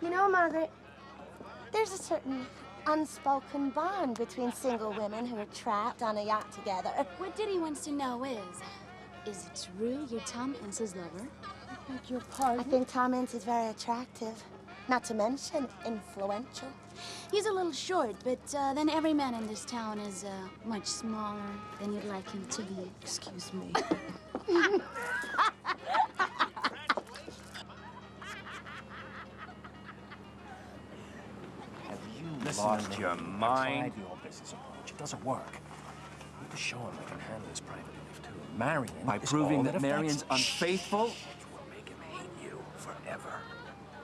You know, Margaret, there's a certain unspoken bond between single women who are trapped on a yacht together. What Diddy wants to know is it true you're Tom Ince's lover? I beg your pardon? I think Tom Ince is very attractive, not to mention influential. He's a little short, but then every man in this town is much smaller than you'd like him to be. Excuse me. Lost your mind? Try the old business approach. It doesn't work. You need to show him I can handle his private life too. Marion By is proving all that Marion's affects- unfaithful? Will make him hate you forever.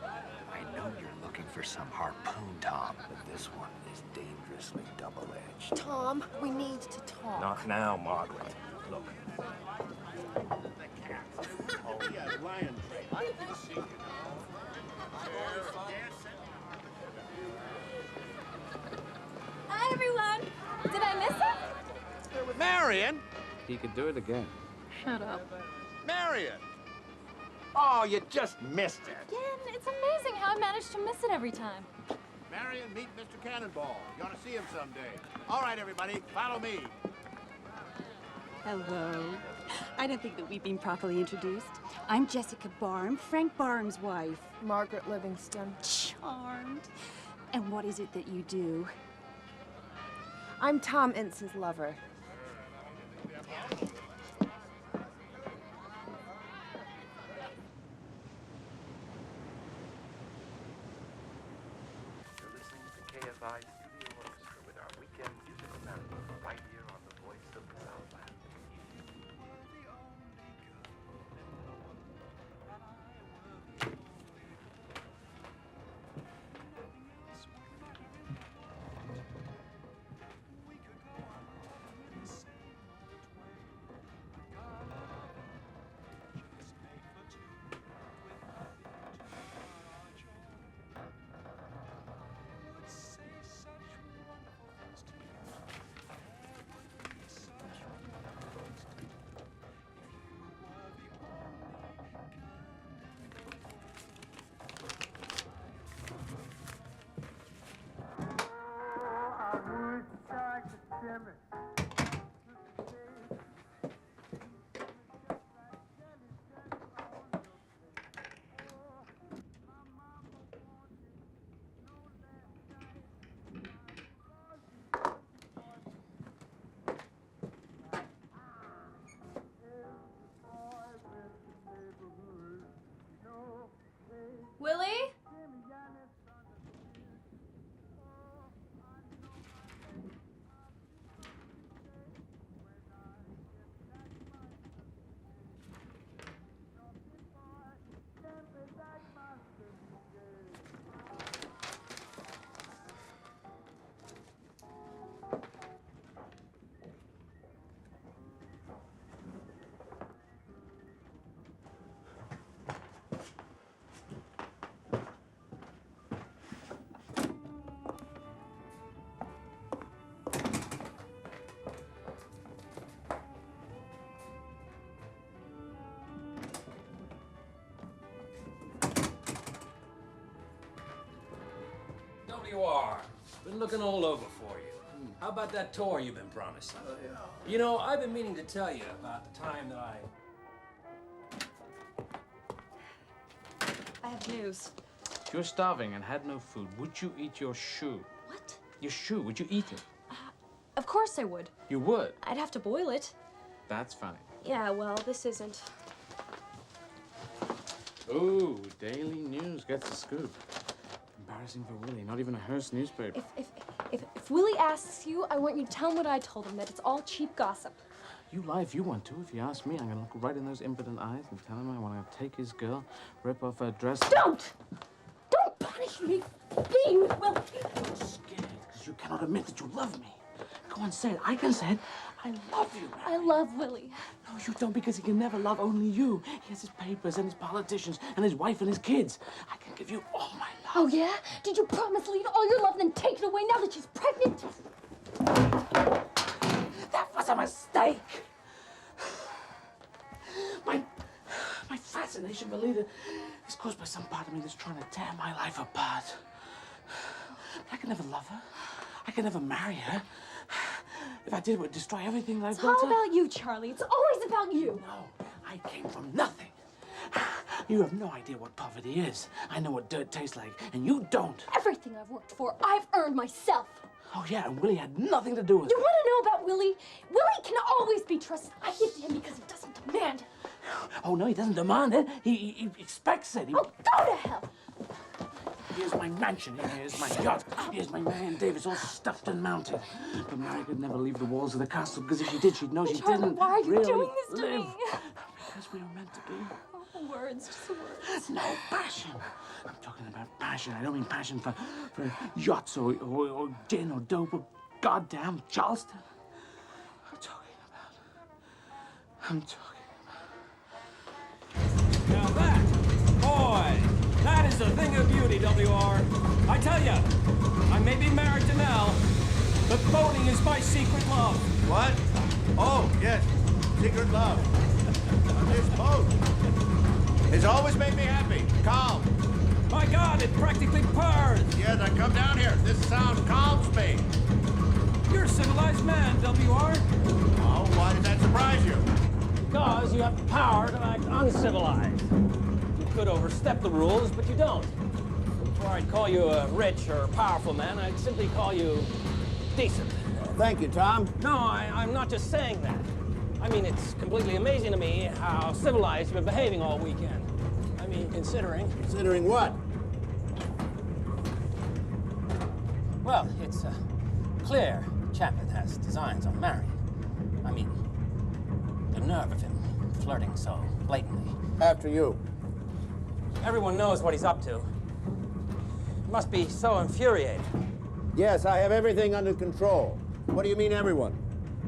I know you're looking for some harpoon, Tom. But this one is dangerously double-edged. Tom, we need to talk. Not now, Margaret. Look. lion train. I can see, you know. Hi, everyone. Did I miss it? Marion! He could do it again. Shut up. Marion! Oh, you just missed it. Again, it's amazing how I manage to miss it every time. Marion, meet Mr. Cannonball. You ought to see him someday. All right, everybody, follow me. Hello. I don't think that we've been properly introduced. I'm Jessica Barham, Frank Barham's wife. Margaret Livingston. Charmed. And what is it that you do? I'm Tom Ince's lover. You're listening to KFI Studio Orchestra with our weekend musical marathon right here on the voice of the Southland. Willie? You are. Been looking all over for you. How about that tour you've been promising? You know, I've been meaning to tell you about the time that I have news. If you're starving and had no food, would you eat your shoe? What? Your shoe, would you eat it? Of course I would. You would? I'd have to boil it. That's funny. Yeah, well, this isn't. Ooh, Daily News gets the scoop. Embarrassing for Willie, not even a Hurst newspaper. If Willie asks you, I want you to tell him what I told him, that it's all cheap gossip. You lie if you want to. If you ask me, I'm gonna look right in those impotent eyes and tell him I want to take his girl, rip off her dress. Don't! Don't punish me for being with Willie! I'm scared because you cannot admit that you love me. Go on, say it. I can say it. I love you, man. I love Willie. No, you don't, because he can never love only you. He has his papers and his politicians and his wife and his kids. I can give you all my love. Oh, yeah? Did you promise to leave all your love and then take it away now that she's pregnant? That was a mistake. My fascination for Lita is caused by some part of me that's trying to tear my life apart. But I can never love her. I can never marry her. If I did, it would destroy everything that I've built. It's all about you, Charlie. It's always about you. No, I came from nothing. You have no idea what poverty is. I know what dirt tastes like, and you don't. Everything I've worked for, I've earned myself. Oh, yeah, and Willie had nothing to do with it. You want to know about Willie? Willie can always be trusted. I give to him because he doesn't demand it. Oh, no, he doesn't demand it. He expects it. Oh, go to hell. Here's my mansion. Here's my yacht. Here's my Marion Davis, all stuffed and mounted. But Mary could never leave the walls of the castle, because if she did, she'd know she Charlie, didn't why are you really doing this to live. me? Because we were meant to be. Oh, words, just words. No passion. I'm talking about passion. I don't mean passion for yachts or gin or dope or goddamn Charleston. I'm talking about. Life's a thing of beauty, WR. I tell ya, I may be married to Nell, but boating is my secret love. What? Oh, yes. Secret love. On this boat. It's always made me happy. Calm. My God, it practically purrs. Yeah, now come down here. This sound calms me. You're a civilized man, WR. Oh, why did that surprise you? Because you have the power to act uncivilized. You could overstep the rules, but you don't. Before I'd call you a rich or powerful man, I'd simply call you decent. Thank you, Tom. No, I'm not just saying that. I mean, it's completely amazing to me how civilized you've been behaving all weekend. I mean, considering... Considering what? Well, it's clear Chapman has designs on Marion. I mean, the nerve of him flirting so blatantly. After you. Everyone knows what he's up to. It must be so infuriating. Yes, I have everything under control. What do you mean, everyone?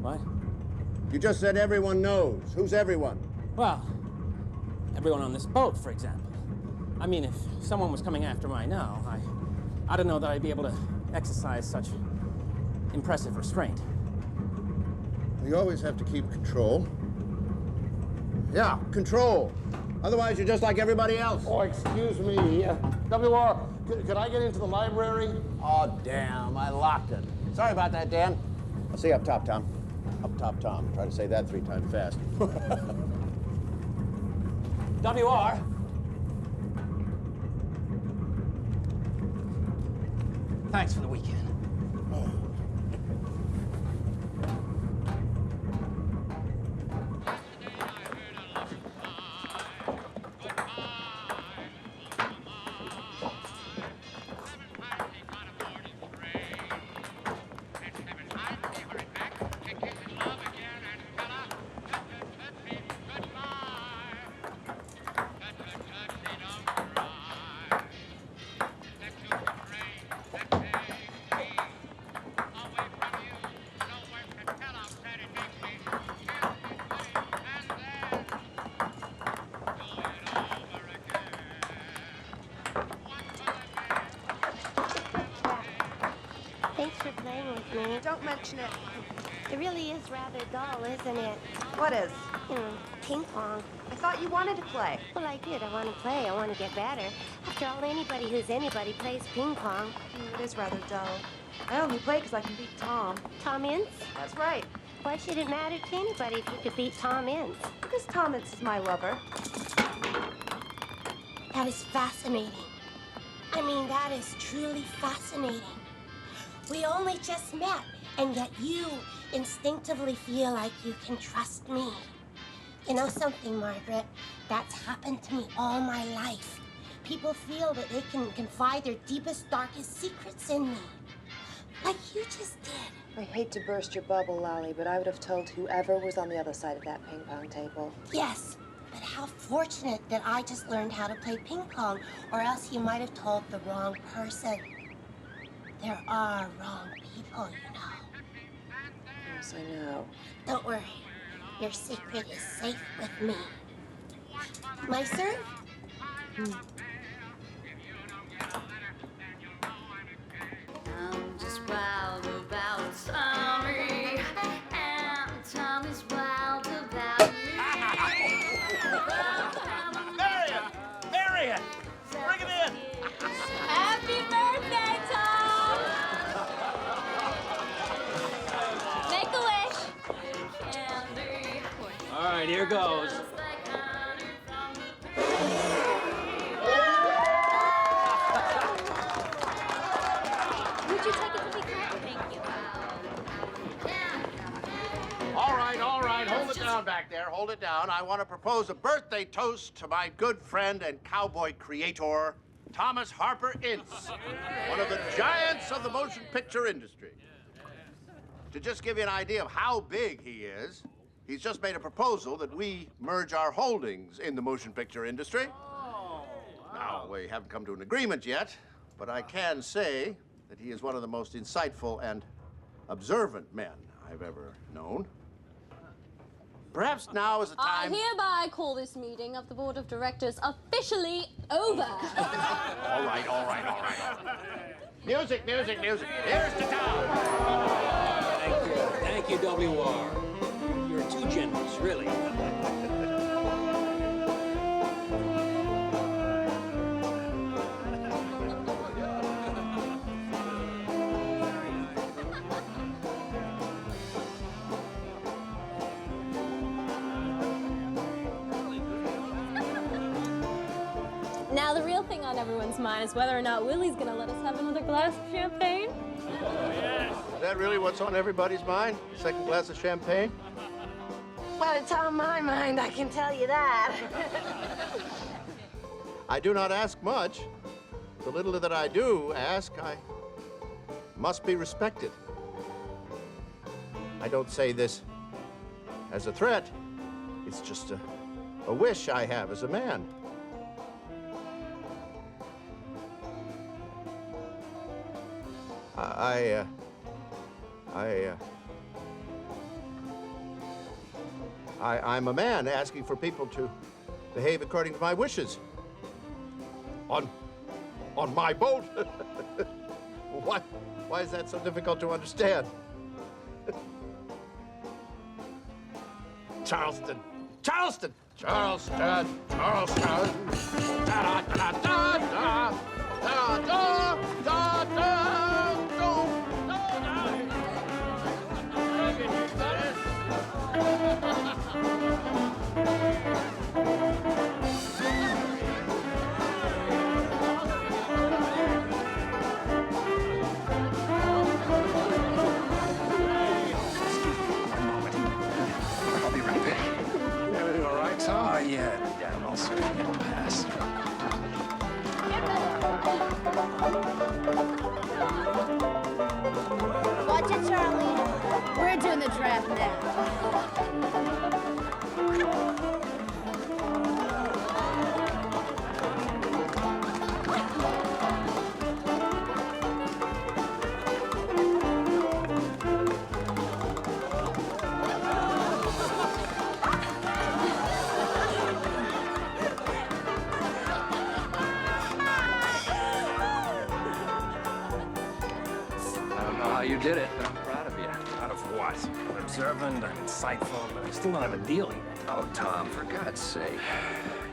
What? You just said everyone knows. Who's everyone? Well, everyone on this boat, for example. I mean, if someone was coming after my now, I don't know that I'd be able to exercise such impressive restraint. You always have to keep control. Yeah, control. Otherwise, you're just like everybody else. Oh, excuse me. WR, could I get into the library? Oh, damn, I locked it. Sorry about that, Dan. I'll see you up top, Tom. Up top, Tom. Try to say that 3 times fast. WR. Thanks for the weekend. Thanks for playing with me. Don't mention it. It really is rather dull, isn't it? What is? Ping pong. I thought you wanted to play. Well, I did. I want to play. I want to get better. After all, anybody who's anybody plays ping pong. It is rather dull. I only play because I can beat Tom. Tom Ince? That's right. Why should it matter to anybody if you could beat Tom Ince? Because Tom Ince is my lover. That is fascinating. I mean, that is truly fascinating. We only just met, and yet you instinctively feel like you can trust me. You know something, Margaret? That's happened to me all my life. People feel that they can confide their deepest, darkest secrets in me. Like you just did. I hate to burst your bubble, Lolly, but I would have told whoever was on the other side of that ping pong table. Yes, but how fortunate that I just learned how to play ping pong, or else you might have told the wrong person. There are wrong people, you know. Yes, I know. Don't worry. Your secret is safe with me. My serve? I'm just wild about Tommy, and Tommy's wild about me. Marion! Marion! Bring it in! Happy birthday, Tom! Make a wish. All right, here goes. Would you take it to be correct? Thank you. All right, hold it down back there, hold it down. I want to propose a birthday toast to my good friend and cowboy creator, Thomas Harper Ince, one of the giants of the motion picture industry. To just give you an idea of how big he is, he's just made a proposal that we merge our holdings in the motion picture industry. Now, we haven't come to an agreement yet, but I can say that he is one of the most insightful and observant men I've ever known. Perhaps now is the I time... hereby call this meeting of the Board of Directors officially over. All right. Music. Here's the town. Thank you, WR. You're too generous, really. Now the real thing on everyone's mind is whether or not Willie's gonna let us have another glass of champagne. Is that really what's on everybody's mind? Second glass of champagne? Well, it's on my mind, I can tell you that. I do not ask much. The little that I do ask, I must be respected. I don't say this as a threat. It's just a wish I have as a man. I'm a man asking for people to behave according to my wishes. On my boat? Why is that so difficult to understand? Charleston. Oh, yeah, I'm all set. It'll pass. Watch it, Charlie. We're doing the draft now. You did it, but I'm proud of you. Out of what? I'm observant, I'm insightful, but I still don't have a deal yet. Oh, Tom, for God's sake.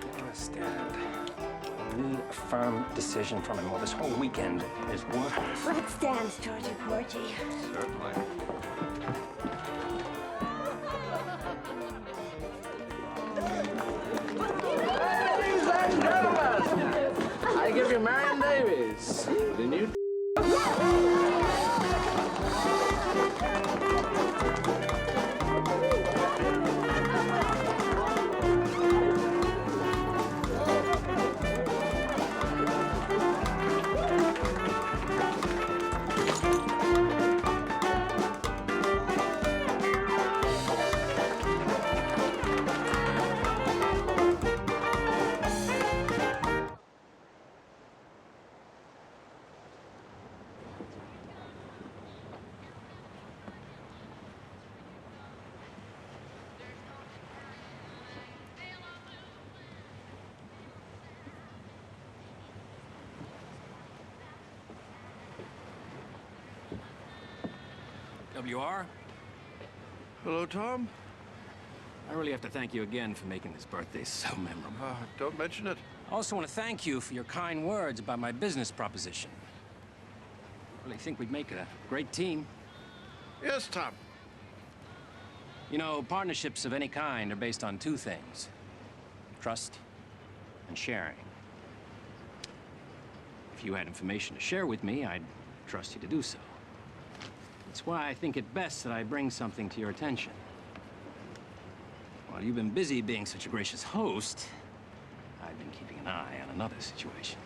You understand. I need a firm decision from him, or this whole weekend is worthless. Let's dance, Georgie Porgy. Certainly. Ladies and gentlemen, I give you Marion Davies, the new... WR? Hello, Tom. I really have to thank you again for making this birthday so memorable. Don't mention it. I also want to thank you for your kind words about my business proposition. I really think we'd make a great team. Yes, Tom. You know, partnerships of any kind are based on two things: trust and sharing. If you had information to share with me, I'd trust you to do so. That's why I think it best that I bring something to your attention. While you've been busy being such a gracious host, I've been keeping an eye on another situation.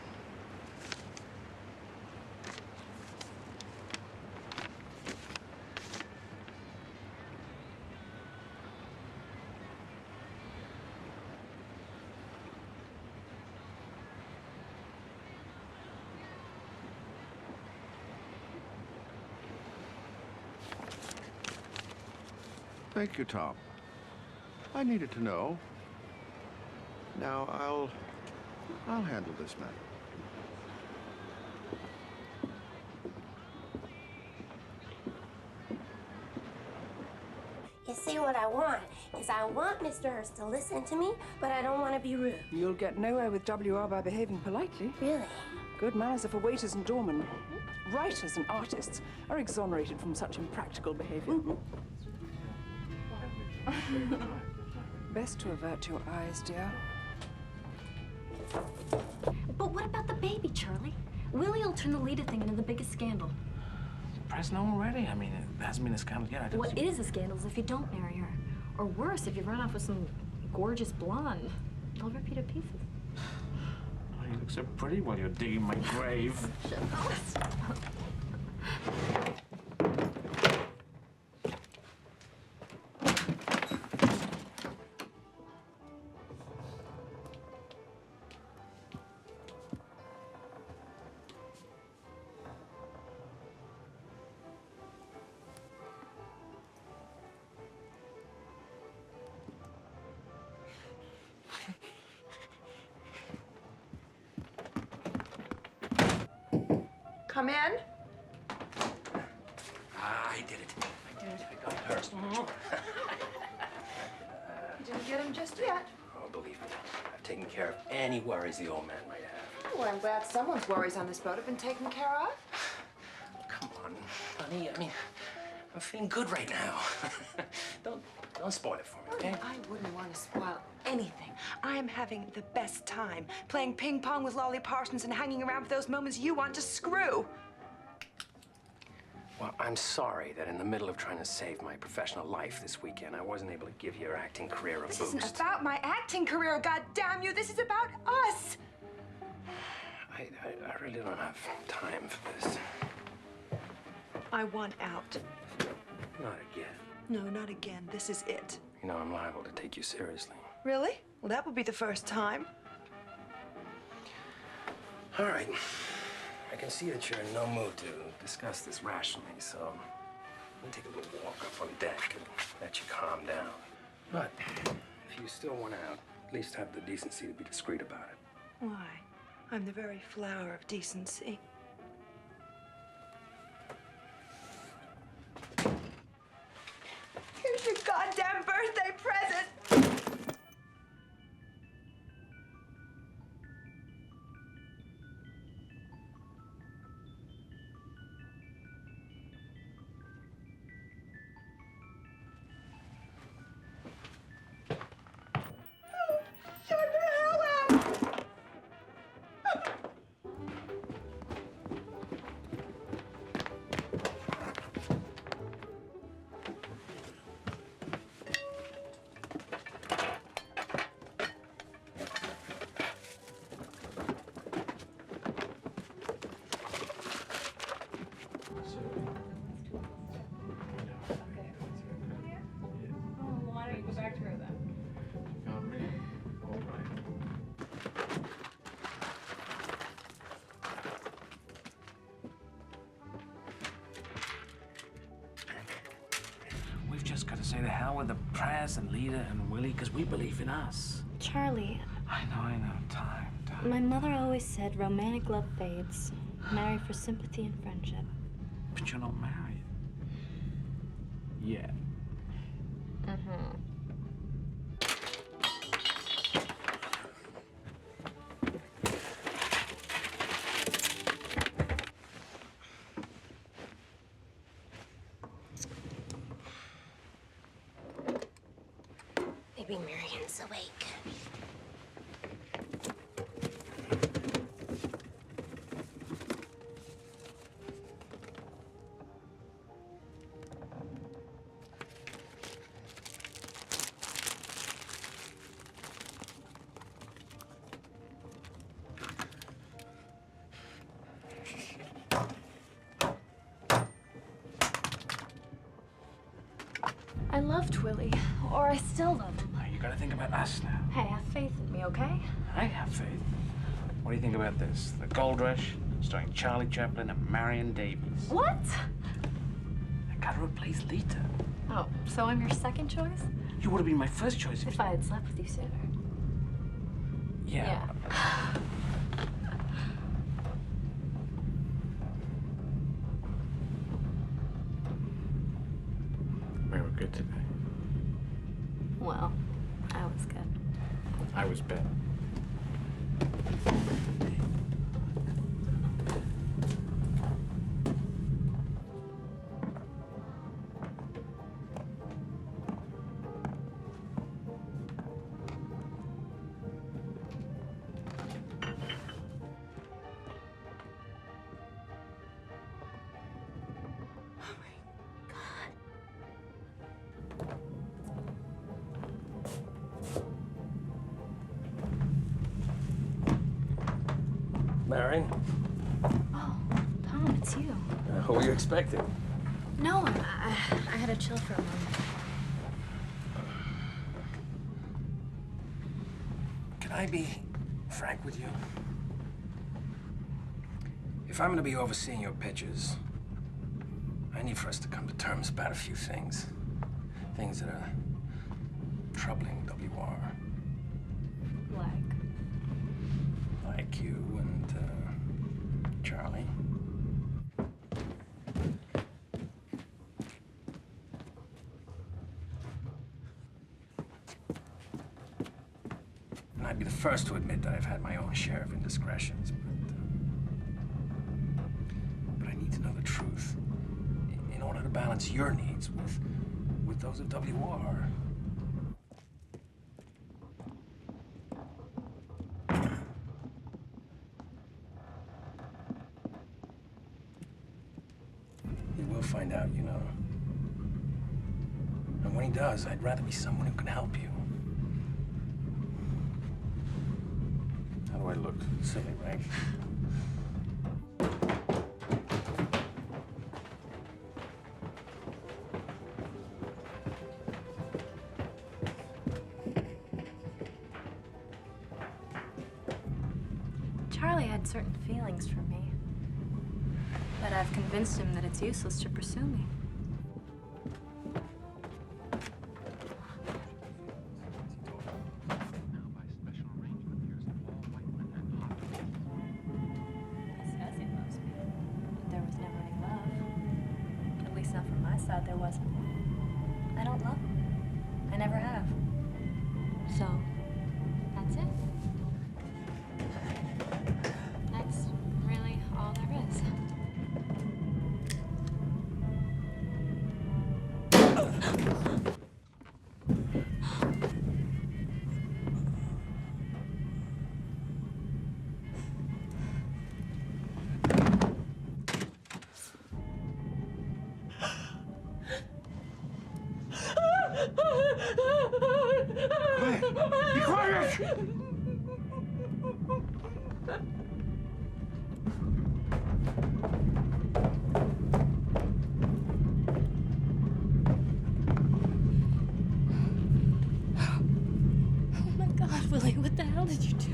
Thank you, Tom. I needed to know. Now, I'll handle this matter. You see, what I want is I want Mr. Hurst to listen to me, but I don't want to be rude. You'll get nowhere with WR by behaving politely. Really? Good manners are for waiters and doormen. Writers and artists are exonerated from such impractical behavior. Best to avert your eyes, dear. But what about the baby, Charlie? Willie will turn the Lita thing into the biggest scandal. Press know already? I mean, it hasn't been a scandal yet. What is a scandal is if you don't marry her. Or worse, if you run off with some gorgeous blonde. I'll rip you to pieces. Oh, you look so pretty while you're digging my grave. Come in. I did it. I did. I got Hurst. You didn't get him just yet. Oh, believe me, I've taken care of any worries the old man might have. Well, I'm glad someone's worries on this boat have been taken care of. Come on, honey. I mean, I'm feeling good right now. Don't spoil it for me, okay? I wouldn't want to spoil anything. I'm having the best time playing ping pong with Lolly Parsons and hanging around for those moments you want to screw. Well, I'm sorry that in the middle of trying to save my professional life this weekend, I wasn't able to give your acting career a boost. This isn't about my acting career, goddamn you. This is about us. I really don't have time for this. I want out. Not again. No, not again. This is it. You know, I'm liable to take you seriously. Really? Well, that would be the first time. All right. I can see that you're in no mood to discuss this rationally, so let me take a little walk up on deck and let you calm down. But if you still want out, at least have the decency to be discreet about it. Why? I'm the very flower of decency. Here's your goddamn birthday present! Shut the hell up! Why don't you go back to her then? We've just got to say the hell with the press and Lita and Willie, because we believe in us. Charlie. I know. Time. My mother always said romantic love fades. Marry for sympathy and friendship. But you're not married. Yet. Mm-hmm. Maybe Marion's awake. I loved Willie, or I still love him. You gotta think about us now. Hey, have faith in me, okay? I have faith. What do you think about this? The Gold Rush, starring Charlie Chaplin and Marion Davies. What? I gotta replace Lita. Oh, so I'm your second choice? You would have been my first choice if I had slept with you sooner. Yeah. We were good today. Well, I was good. I was bad. Marion? Oh, Tom, it's you. Who were you expecting? No, I had a chill for a moment. Can I be frank with you? If I'm going to be overseeing your pictures, I need for us to come to terms about a few things. Things that are troubling WR. Like you and Charlie. And I'd be the first to admit that I've had my own share of indiscretions, but I need to know the truth in order to balance your needs with those of WR. He will find out, you know. And when he does, I'd rather be someone who can help you. How do I look? Silly, right? Charlie had certain feelings for me, but I've convinced him that it's useless to pursue me. He says he loves me, but there was never any love. At least not from my side, there wasn't. I don't love him. I never have. So, that's it. That's really all there is. Be quiet! Oh my God, Willie, what the hell did you do?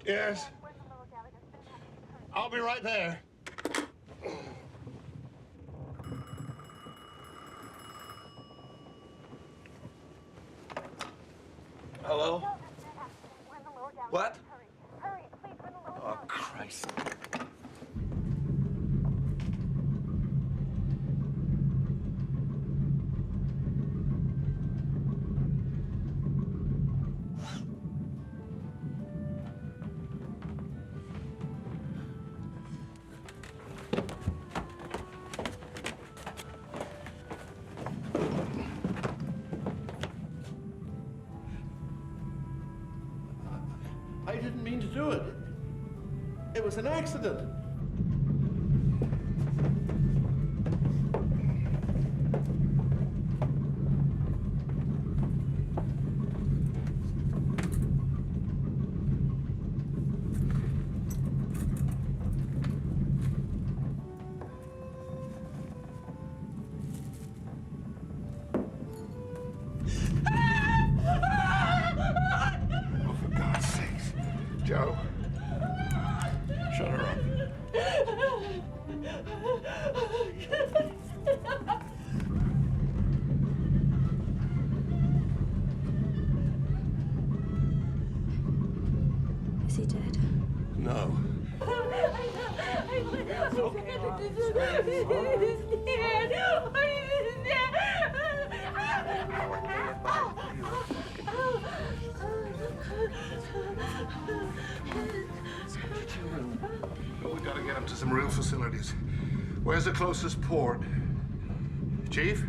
Yes. I'll be right there. Hello? What? Oh, Christ. I didn't mean to do it. It was an accident. We gotta get him to some real facilities. Where's the closest port? Chief,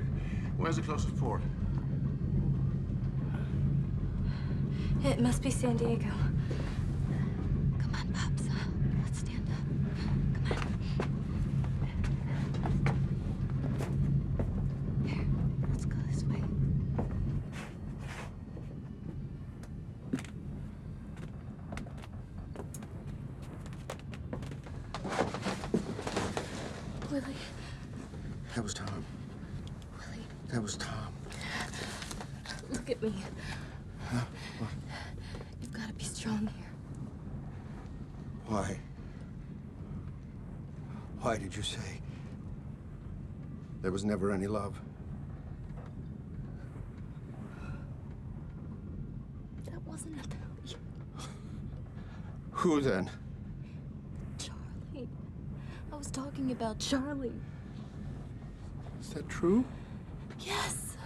where's the closest port? It must be San Diego. Come on, Pops. Let's stand up. Come on. Here, let's go this way. Willie. That was Tom. Willie. That was Tom. Look at me. Huh? What? You've got to be strong here. Why? Why did you say there was never any love? That wasn't about you. Who then? Charlie. I was talking about Charlie. Is that true? Yes.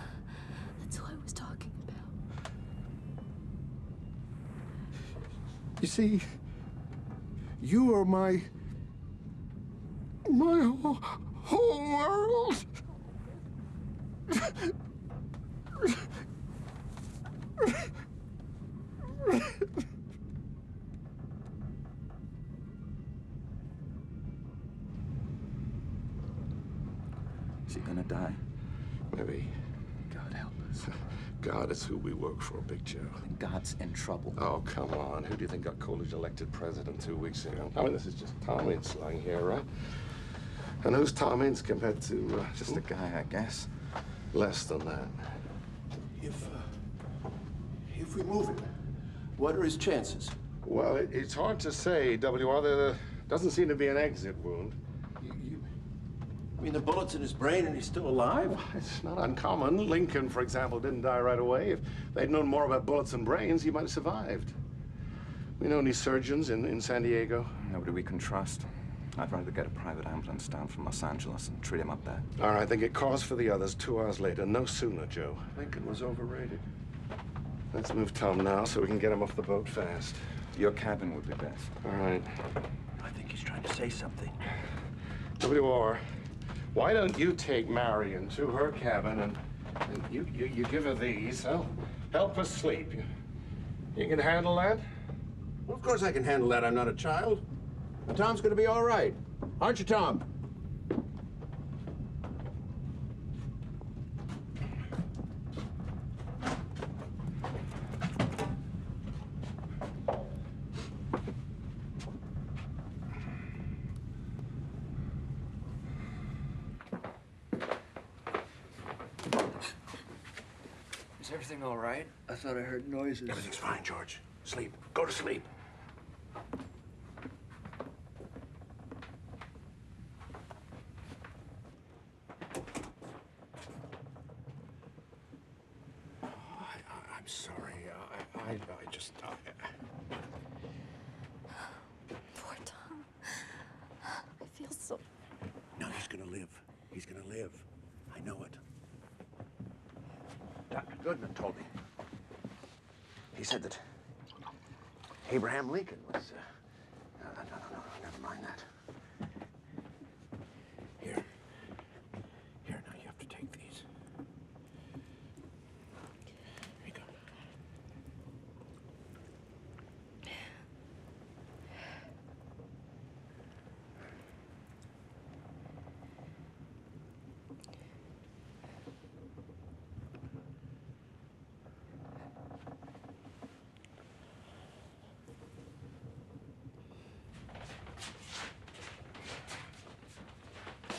That's who I was talking about. You see, you are my whole world. Is he gonna die? Maybe. God help us. God is who we work for, Big Joe. God's in trouble. Oh, come on. Who do you think got Coolidge elected president 2 weeks ago? I mean, this is just Tom Ince slang here, right? And who's Tom Ince compared to... just a guy, I guess. Less than that. If we move him, what are his chances? Well, it's hard to say, WR. There doesn't seem to be an exit wound. I mean, the bullet's in his brain and he's still alive? It's not uncommon. Lincoln, for example, didn't die right away. If they'd known more about bullets and brains, he might have survived. We know any surgeons in San Diego? Nobody we can trust. I'd rather get a private ambulance down from Los Angeles and treat him up there. All right, then get cars for the others 2 hours later. No sooner, Joe. Lincoln was overrated. Let's move Tom now so we can get him off the boat fast. Your cabin would be best. All right. I think he's trying to say something. WR, why don't you take Marion to her cabin and you give her these. Help her sleep. You can handle that? Well, of course I can handle that. I'm not a child. And Tom's gonna be all right. Aren't you, Tom? Is everything all right? I thought I heard noises. Everything's fine, George. Sleep. Go to sleep. I'm sorry. I just... Poor Tom. I feel so... No, he's gonna live. He's gonna live. I know it. Dr. Goodman told me. He said that Abraham Lincoln was... No, never mind that. Here, now you have to take these. Here you go.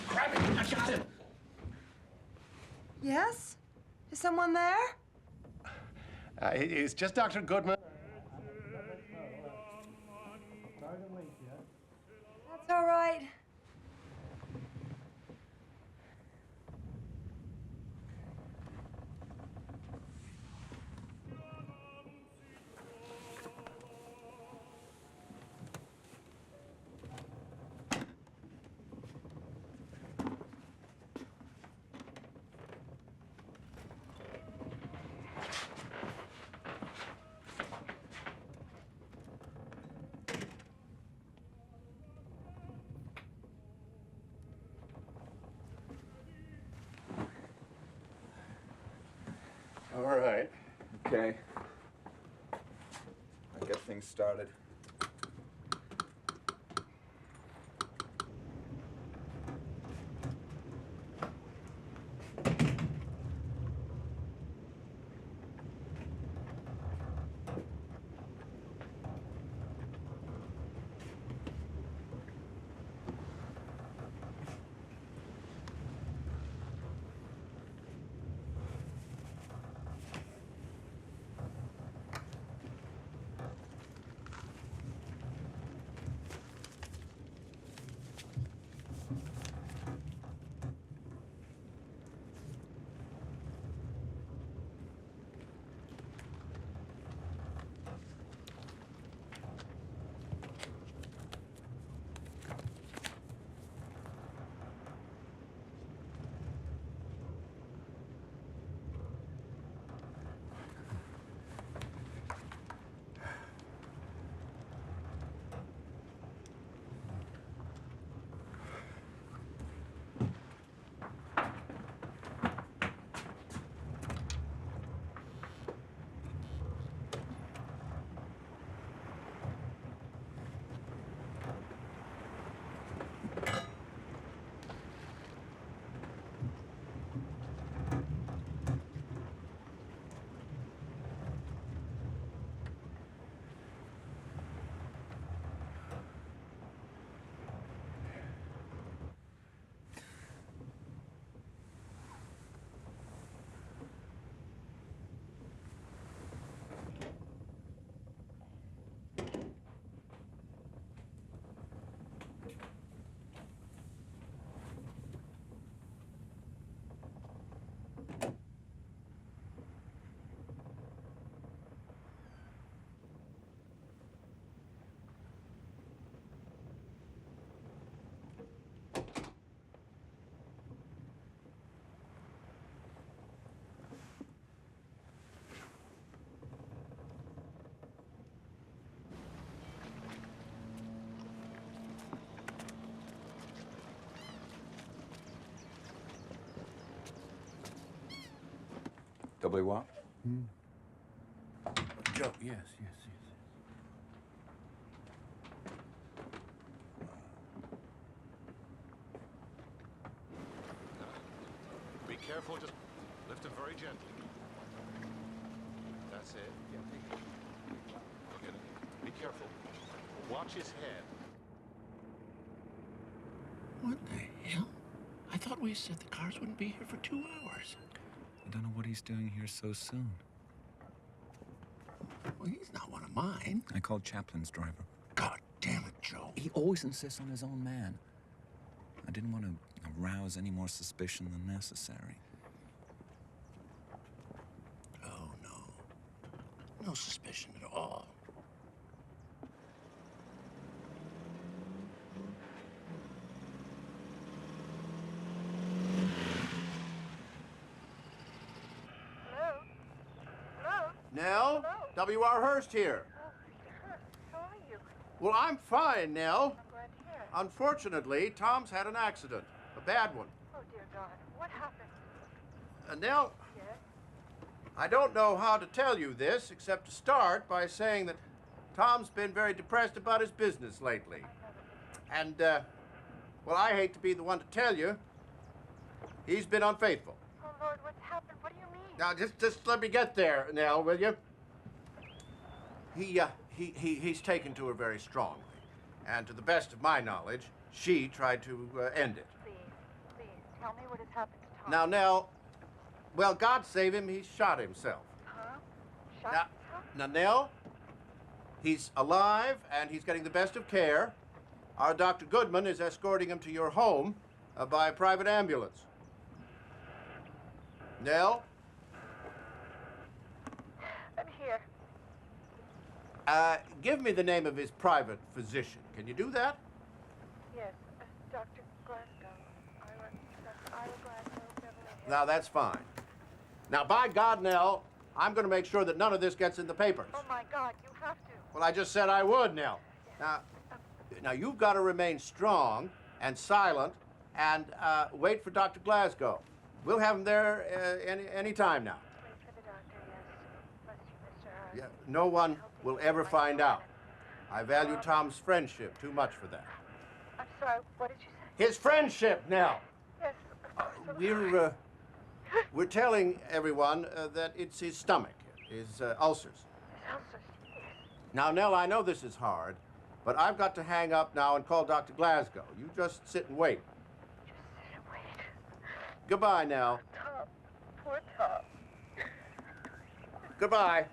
Grab it! I got him! Yes? Is someone there? It's just Dr. Goodman. That's all right. All right. Okay. I'll get things started. W what? Joe, yes. Be careful, just lift him very gently. That's it. Yeah, look at it. Be careful. Watch his head. What the hell? I thought we said the cars wouldn't be here for 2 hours. I don't know what he's doing here so soon. Well, he's not one of mine. I called Chaplin's driver. God damn it, Joe. He always insists on his own man. I didn't want to arouse any more suspicion than necessary. Oh, no. No suspicion at all. Nell? Hello? W.R. Hurst here. How are you? Well, I'm fine, Nell. I'm glad to hear it. Unfortunately, Tom's had an accident. A bad one. Oh, dear God. What happened? Nell, Yes? I don't know how to tell you this except to start by saying that Tom's been very depressed about his business lately. And, well, I hate to be the one to tell you. He's been unfaithful. Oh, Lord, what's happened? What do you mean? Now, just let me get there, Nell, will you? He's taken to her very strongly. And to the best of my knowledge, she tried to end it. Please, tell me what has happened to Tom. Now, Nell, well, God save him, he shot himself. Huh? Shot Now, himself? now, Nell, he's alive and he's getting the best of care. Our Dr. Goodman is escorting him to your home by private ambulance. Nell? I'm here. Give me the name of his private physician. Can you do that? Yes, Dr. Glasgow. Ira Glasgow, Beverly Hills. Now, that's fine. Now, by God, Nell, I'm going to make sure that none of this gets in the papers. Oh, my God, you have to. Well, I just said I would, Nell. Now you've got to remain strong and silent and wait for Dr. Glasgow. We'll have him there any time now. Wait for the doctor. Yeah, no one will ever find out. I value Tom's friendship too much for that. I'm sorry, what did you say? His friendship, Nell. Yes. We're telling everyone that it's his stomach, his ulcers. His ulcers, yes. Now, Nell, I know this is hard, but I've got to hang up now and call Dr. Glasgow. You just sit and wait. Just sit and wait. Goodbye, Nell. Tom, poor Tom. Goodbye.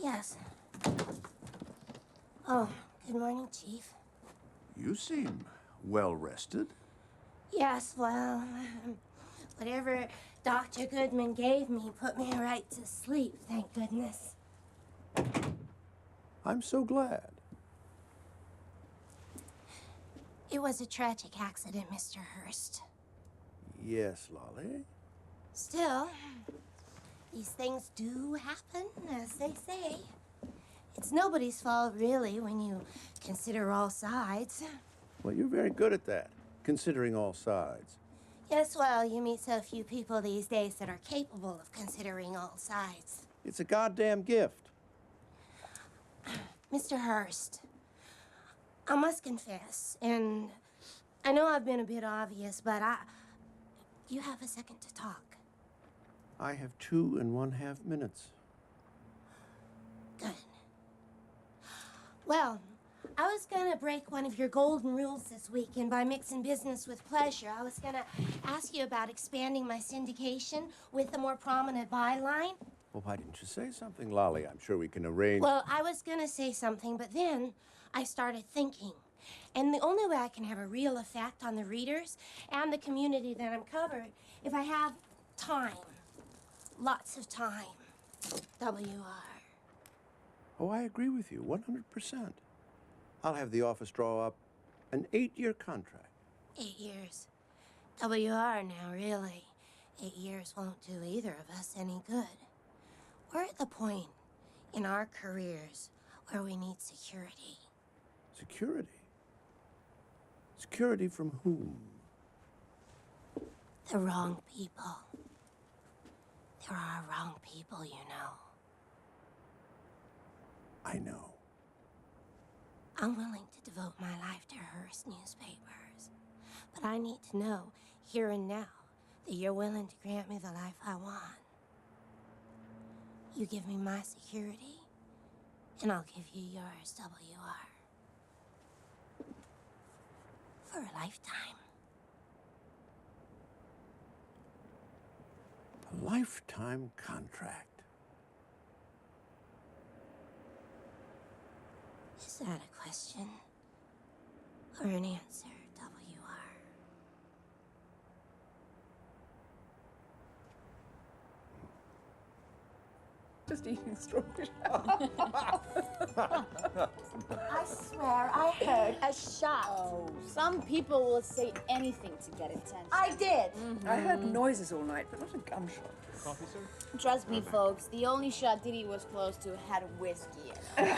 Yes. Oh, good morning, Chief. You seem well rested. Yes, well, whatever Dr. Goodman gave me put me right to sleep, thank goodness. I'm so glad. It was a tragic accident, Mr. Hurst. Yes, Lolly. Still, these things do happen, as they say. It's nobody's fault, really, when you consider all sides. Well, you're very good at that, considering all sides. Yes, well, you meet so few people these days that are capable of considering all sides. It's a goddamn gift. Mr. Hurst, I must confess, and I know I've been a bit obvious, but do you have a second to talk? I have 2½ minutes. Good. Well, I was gonna break one of your golden rules this weekend by mixing business with pleasure. I was gonna ask you about expanding my syndication with a more prominent byline. Well, why didn't you say something, Lolly? I'm sure we can arrange... Well, I was gonna say something, but then I started thinking. And the only way I can have a real effect on the readers and the community that I'm covering, if I have time. Lots of time. W.R. Oh, I agree with you, 100%. I'll have the office draw up an 8-year contract. 8 years. W.R. now, really. 8 years won't do either of us any good. We're at the point in our careers where we need security. Security? Security from whom? The wrong people. There are wrong people, you know. I know. I'm willing to devote my life to Hurst newspapers. But I need to know, here and now, that you're willing to grant me the life I want. You give me my security, and I'll give you yours, W.R. For a lifetime. A lifetime contract. Is that a question? Or an answer, W.R.? Just eating strawberries. I swear, I heard a shot. Oh, some people will say anything to get attention. I did. I heard noises all night, but not a gunshot. Coffee, sir? Trust me, folks, the only shot Diddy was close to had whiskey in it.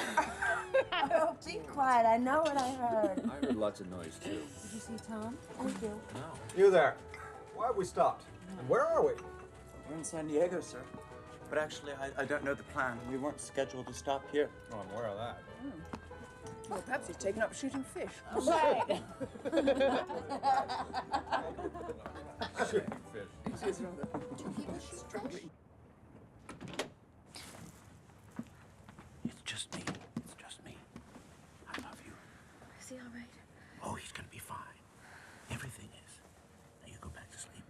Oh, be quiet. I know what I heard. I heard lots of noise, too. Did you see Tom? I do. No. You there. Why have we stopped? And where are we? We're in San Diego, sir. But actually, I don't know the plan. We weren't scheduled to stop here. Oh, I'm aware of that. Well, perhaps he's taken up shooting fish. Right. Shooting fish. It is rather strange. It's just me. It's just me. I love you. Is he all right? Oh, he's gonna be fine. Everything is. Now you go back to sleep.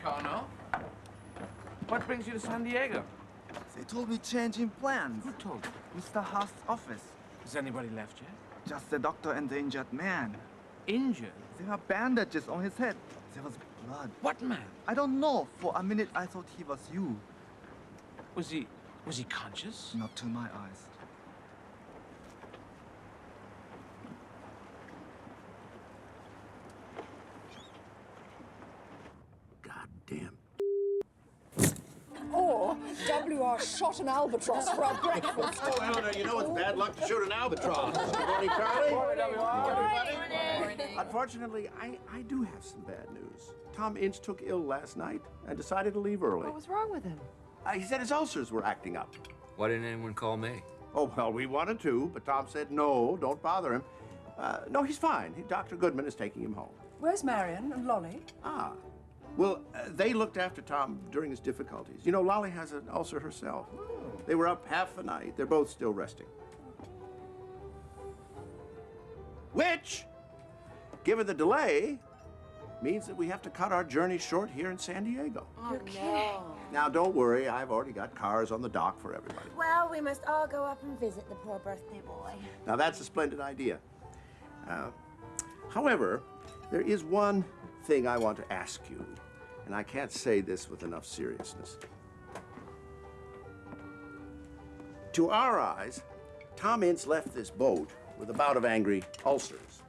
Connor? What brings you to San Diego? They told me changing plans. Who told you? Mr. Hurst's office. Has anybody left yet? Just the doctor and the injured man. Injured? There are bandages on his head. There was blood. What man? I don't know. For a minute, I thought he was you. Was he conscious? Not to my eyes. Goddamn. Or WR shot an albatross for our breakfast. Oh, Eleanor, you know it's bad luck to shoot an albatross. Good morning, Charlie. Unfortunately, I do have some bad news. Tom Ince took ill last night and decided to leave early. What was wrong with him? He said his ulcers were acting up. Why didn't anyone call me? Oh, well, we wanted to, but Tom said no, don't bother him. No, he's fine. Dr. Goodman is taking him home. Where's Marion and Lolly? Ah. Well, they looked after Tom during his difficulties. You know, Lolly has an ulcer herself. They were up half the night. They're both still resting. Which, given the delay, means that we have to cut our journey short here in San Diego. Oh, no. Now, don't worry. I've already got cars on the dock for everybody. Well, we must all go up and visit the poor birthday boy. Now, that's a splendid idea. However, there is one thing I want to ask you, and I can't say this with enough seriousness. To our eyes, Tom Ince left this boat with a bout of angry ulcers.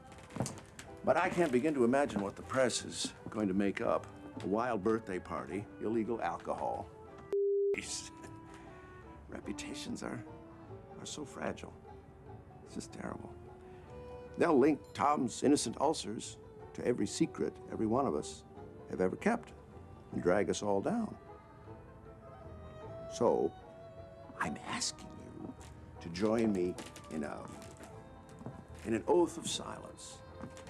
But I can't begin to imagine what the press is going to make up. A wild birthday party, illegal alcohol. Reputations are so fragile. It's just terrible. They'll link Tom's innocent ulcers to every secret every one of us have ever kept and drag us all down. So, I'm asking you to join me in an oath of silence.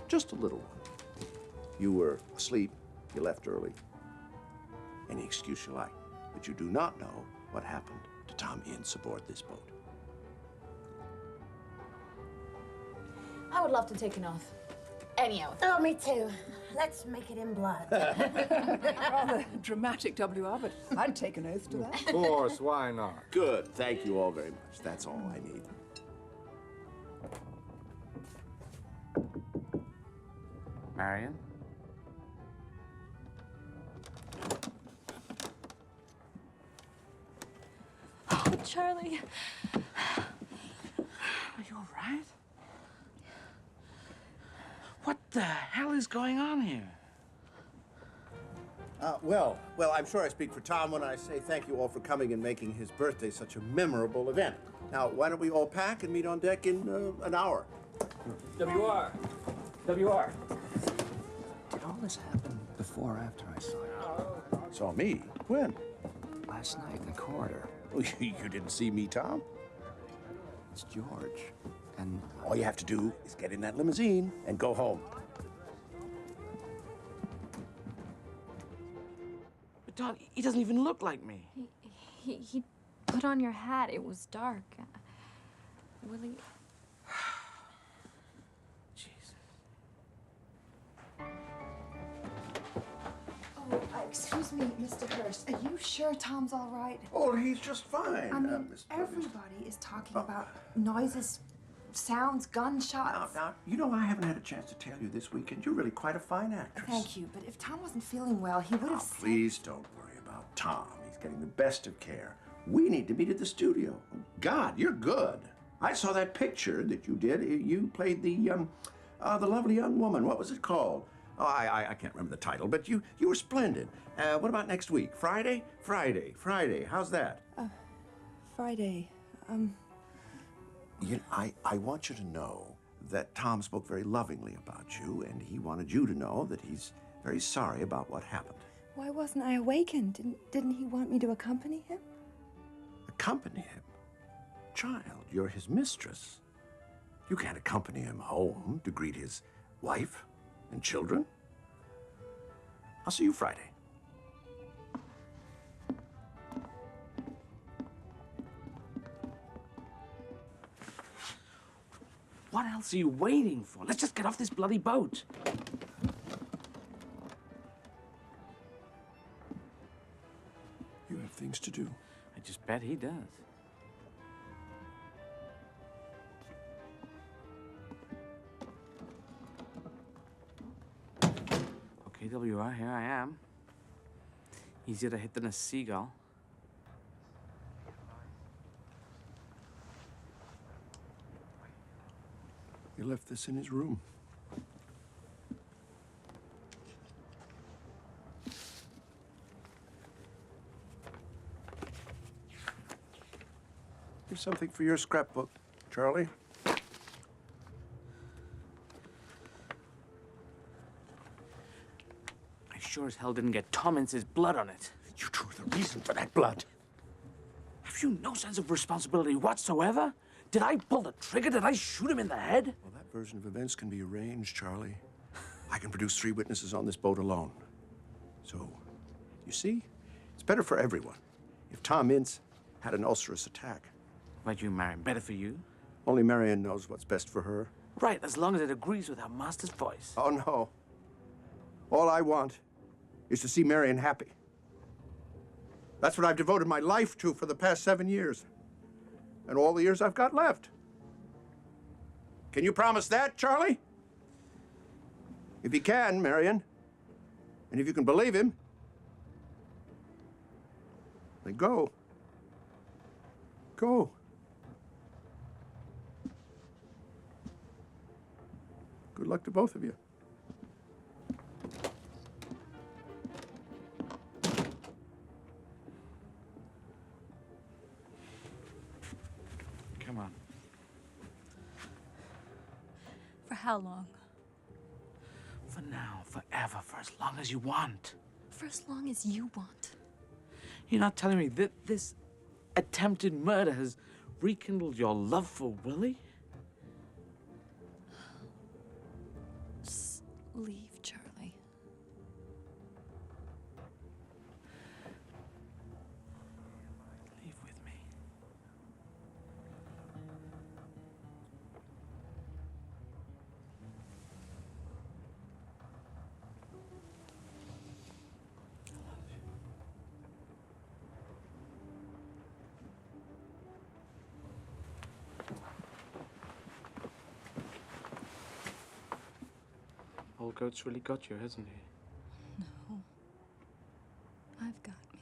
Just a little one. You were asleep, you left early. Any excuse you like, but you do not know what happened to Tom Ince aboard this boat. I would love to take an oath. Any oath. Oh, me too. Let's make it in blood. Rather dramatic, WR, but I'd take an oath to that. Of course, why not? Good. Thank you all very much. That's all I need. Marion? Oh, Charlie. Are you all right? What the hell is going on here? Well, I'm sure I speak for Tom when I say thank you all for coming and making his birthday such a memorable event. Now, why don't we all pack and meet on deck in an hour? WR. Did all this happen before or after I saw you? Saw me? When? Last night in the corridor. Oh, you didn't see me, Tom? It's George. And all you have to do is get in that limousine and go home. But Don, he doesn't even look like me. He put on your hat. It was dark. Willie. Excuse me, Mr. Hurst. Are you sure Tom's all right? Oh, he's just fine. I mean, everybody is talking about noises, sounds, gunshots. Now, you know, I haven't had a chance to tell you this weekend. You're really quite a fine actress. Thank you, but if Tom wasn't feeling well, he would have said... Please don't worry about Tom. He's getting the best of care. We need to meet at the studio. God, you're good. I saw that picture that you did. You played the lovely young woman. What was it called? Oh, I can't remember the title, but you were splendid. What about next week? Friday? Friday. How's that? Friday. I want you to know that Tom spoke very lovingly about you, and he wanted you to know that he's very sorry about what happened. Why wasn't I awakened? Didn't he want me to accompany him? Accompany him? Child, you're his mistress. You can't accompany him home to greet his wife and children. I'll see you Friday. What else are you waiting for? Let's just get off this bloody boat. You have things to do. I just bet he does. Okay, WR, here I am. Easier to hit than a seagull. You left this in his room. Here's something for your scrapbook, Charlie. I sure as hell didn't get Tom Ince's blood on it. You two are the reason for that blood. Have you no sense of responsibility whatsoever? Did I pull the trigger? Did I shoot him in the head? Well, that version of events can be arranged, Charlie. I can produce 3 witnesses on this boat alone. So, you see, it's better for everyone if Tom Ince had an ulcerous attack. Why'd you marry him? Better for you? Only Marion knows what's best for her. Right, as long as it agrees with our master's voice. Oh, no. All I want is to see Marion happy. That's what I've devoted my life to for the past 7 years. And all the years I've got left. Can you promise that, Charlie? If you can, Marion, and if you can believe him, then go. Go. Good luck to both of you. Come on. For how long? For now, forever, for as long as you want. For as long as you want. You're not telling me that this attempted murder has rekindled your love for Willie? Just leave, Charlie. Leave with me. Old goat's really got you, hasn't he? No. I've got me.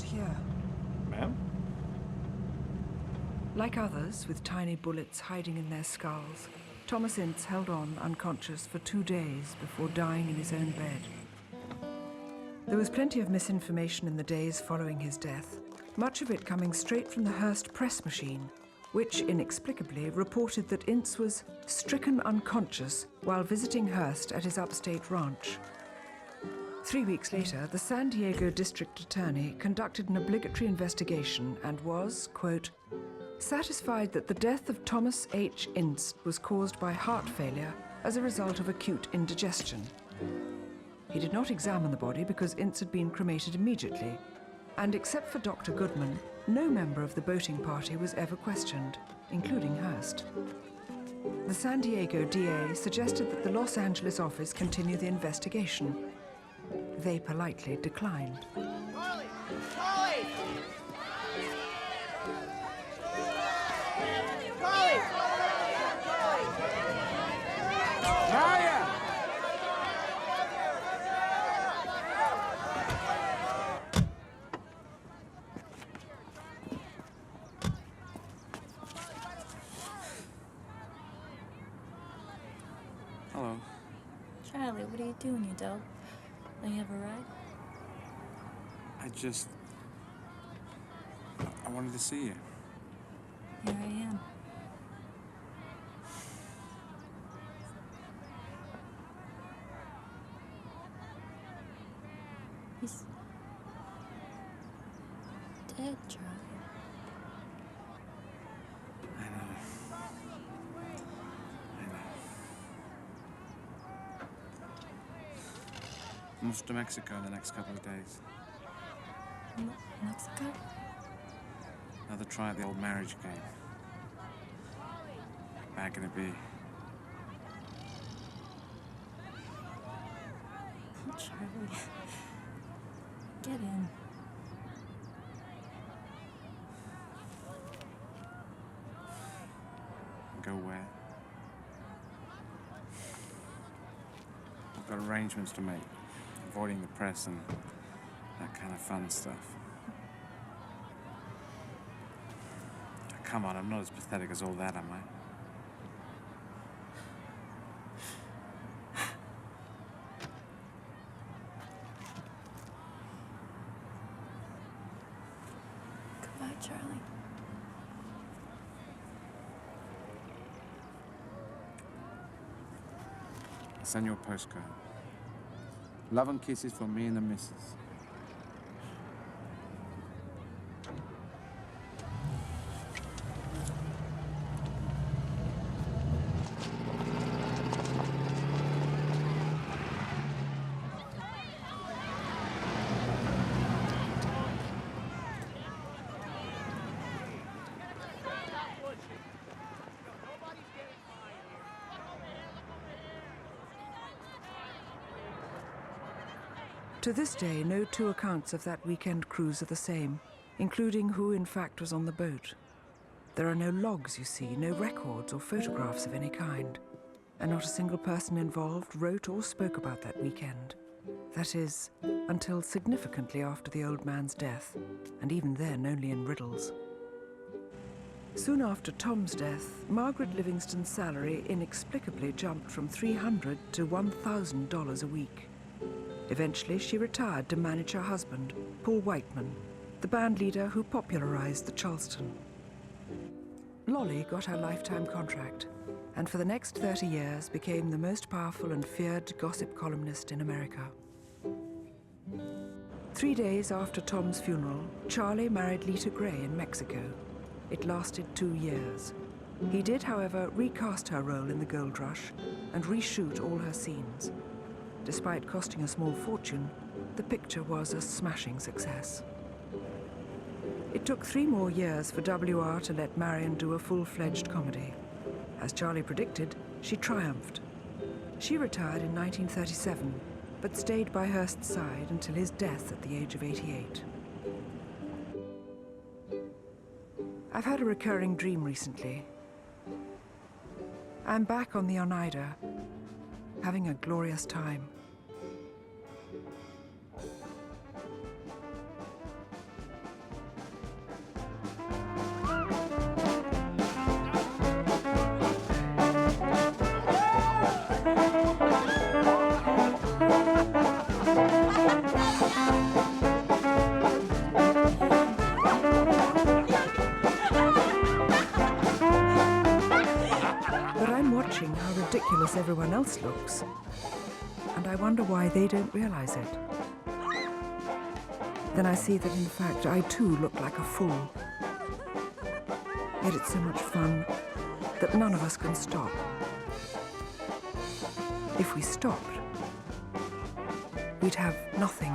Here. Ma'am? Like others, with tiny bullets hiding in their skulls, Thomas Ince held on unconscious for 2 days before dying in his own bed. There was plenty of misinformation in the days following his death, much of it coming straight from the Hurst press machine, which inexplicably reported that Ince was stricken unconscious while visiting Hurst at his upstate ranch. 3 weeks later, the San Diego District Attorney conducted an obligatory investigation and was, quote, satisfied that the death of Thomas H. Ince was caused by heart failure as a result of acute indigestion. He did not examine the body because Ince had been cremated immediately, and except for Dr. Goodman, no member of the boating party was ever questioned, including Hurst. The San Diego DA suggested that the Los Angeles office continue the investigation. They politely declined. Charlie! Charlie! Charlie! Marion! Hello. Charlie, what are you doing, you dog? Will you have a ride? I wanted to see you. Here I am. He's dead, Charlie. I'm off to Mexico in the next couple of days. Mexico? Another try at the old marriage game. How can it be? Oh, Charlie. Get in. Go where? I've got arrangements to make. Avoiding the press and that kind of fun stuff. Come on, I'm not as pathetic as all that, am I? Goodbye, Charlie. I'll send you a postcard. Love and kisses from me and the missus. To this day, no two accounts of that weekend cruise are the same, including who in fact was on the boat. There are no logs, you see, no records or photographs of any kind, and not a single person involved wrote or spoke about that weekend. That is, until significantly after the old man's death, and even then only in riddles. Soon after Tom's death, Margaret Livingston's salary inexplicably jumped from $300 to $1,000 a week. Eventually, she retired to manage her husband, Paul Whiteman, the band leader who popularized the Charleston. Lolly got her lifetime contract, and for the next 30 years became the most powerful and feared gossip columnist in America. 3 days after Tom's funeral, Charlie married Lita Gray in Mexico. It lasted 2 years. He did, however, recast her role in the Gold Rush and reshoot all her scenes. Despite costing a small fortune, the picture was a smashing success. It took 3 more years for WR to let Marion do a full-fledged comedy. As Charlie predicted, she triumphed. She retired in 1937, but stayed by Hurst's side until his death at the age of 88. I've had a recurring dream recently. I'm back on the Oneida, having a glorious time. But I'm watching how ridiculous everyone else looks. and I wonder why they don't realize it. Then I see that, in fact, I too look like a fool. Yet it's so much fun that none of us can stop. If we stopped, we'd have nothing.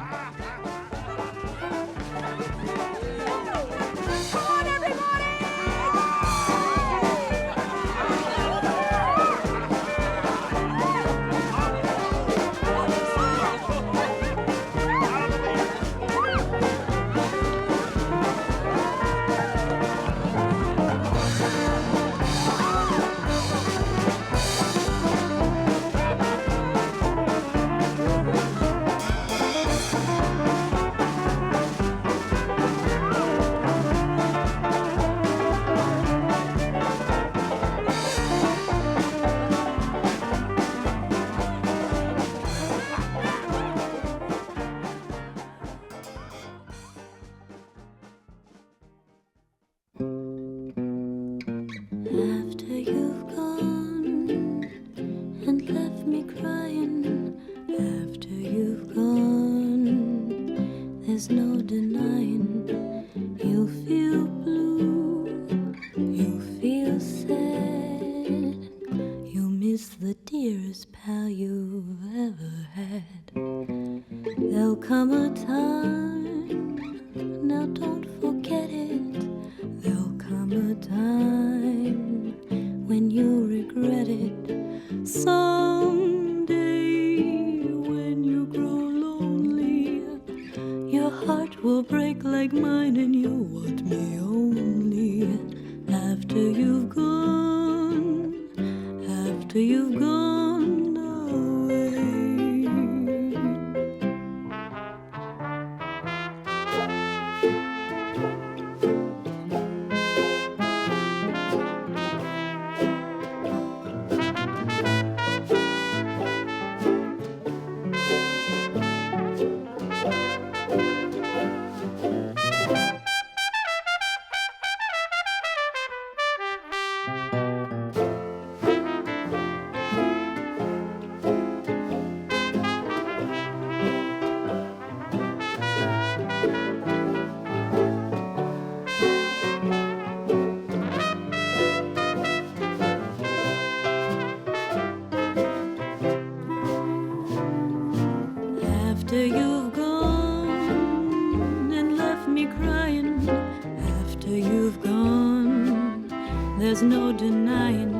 There's no denying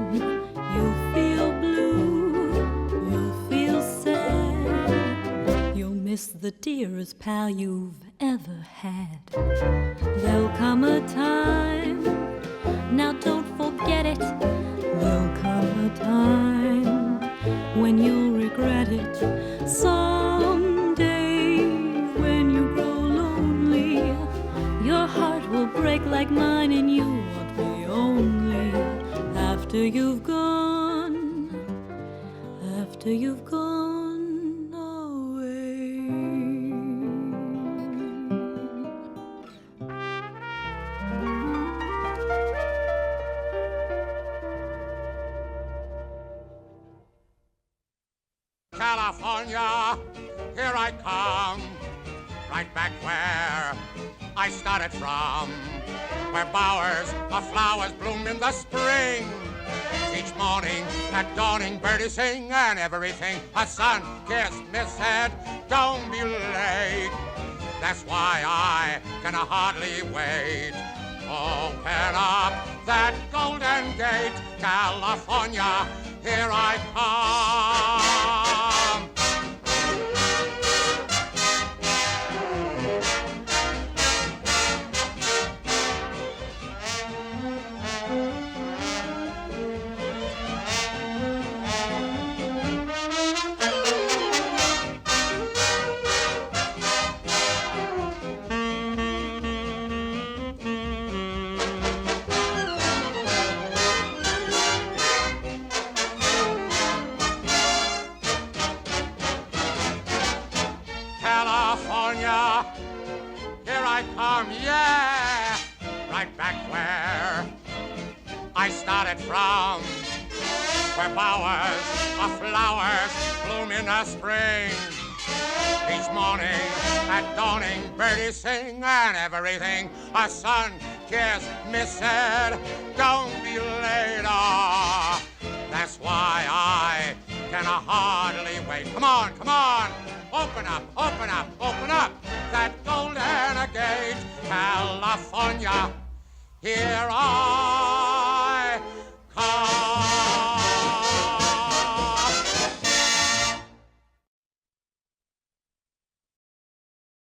you'll feel blue, you'll feel sad, you'll miss the dearest pal you've ever had. There'll come a time, now don't forget it, there'll come a time when you'll regret it. Someday when you grow lonely, your heart will break like mine and you won't be only after you've gone away. California, here I come, right back where I started from, where bowers of flowers bloom in the spring. Each morning at dawning birdies sing, and everything a sun-kissed miss said, don't be late. That's why I can hardly wait. Open up that golden gate, California, here I come. Here I come, yeah, right back where I started from, where bowers of flowers bloom in the spring. Each morning at dawning, birdies sing, and everything a sun-kissed miss said, don't be late. That's why I can hardly wait. Come on, come on. Open up, open up, open up that golden gate, California. Here are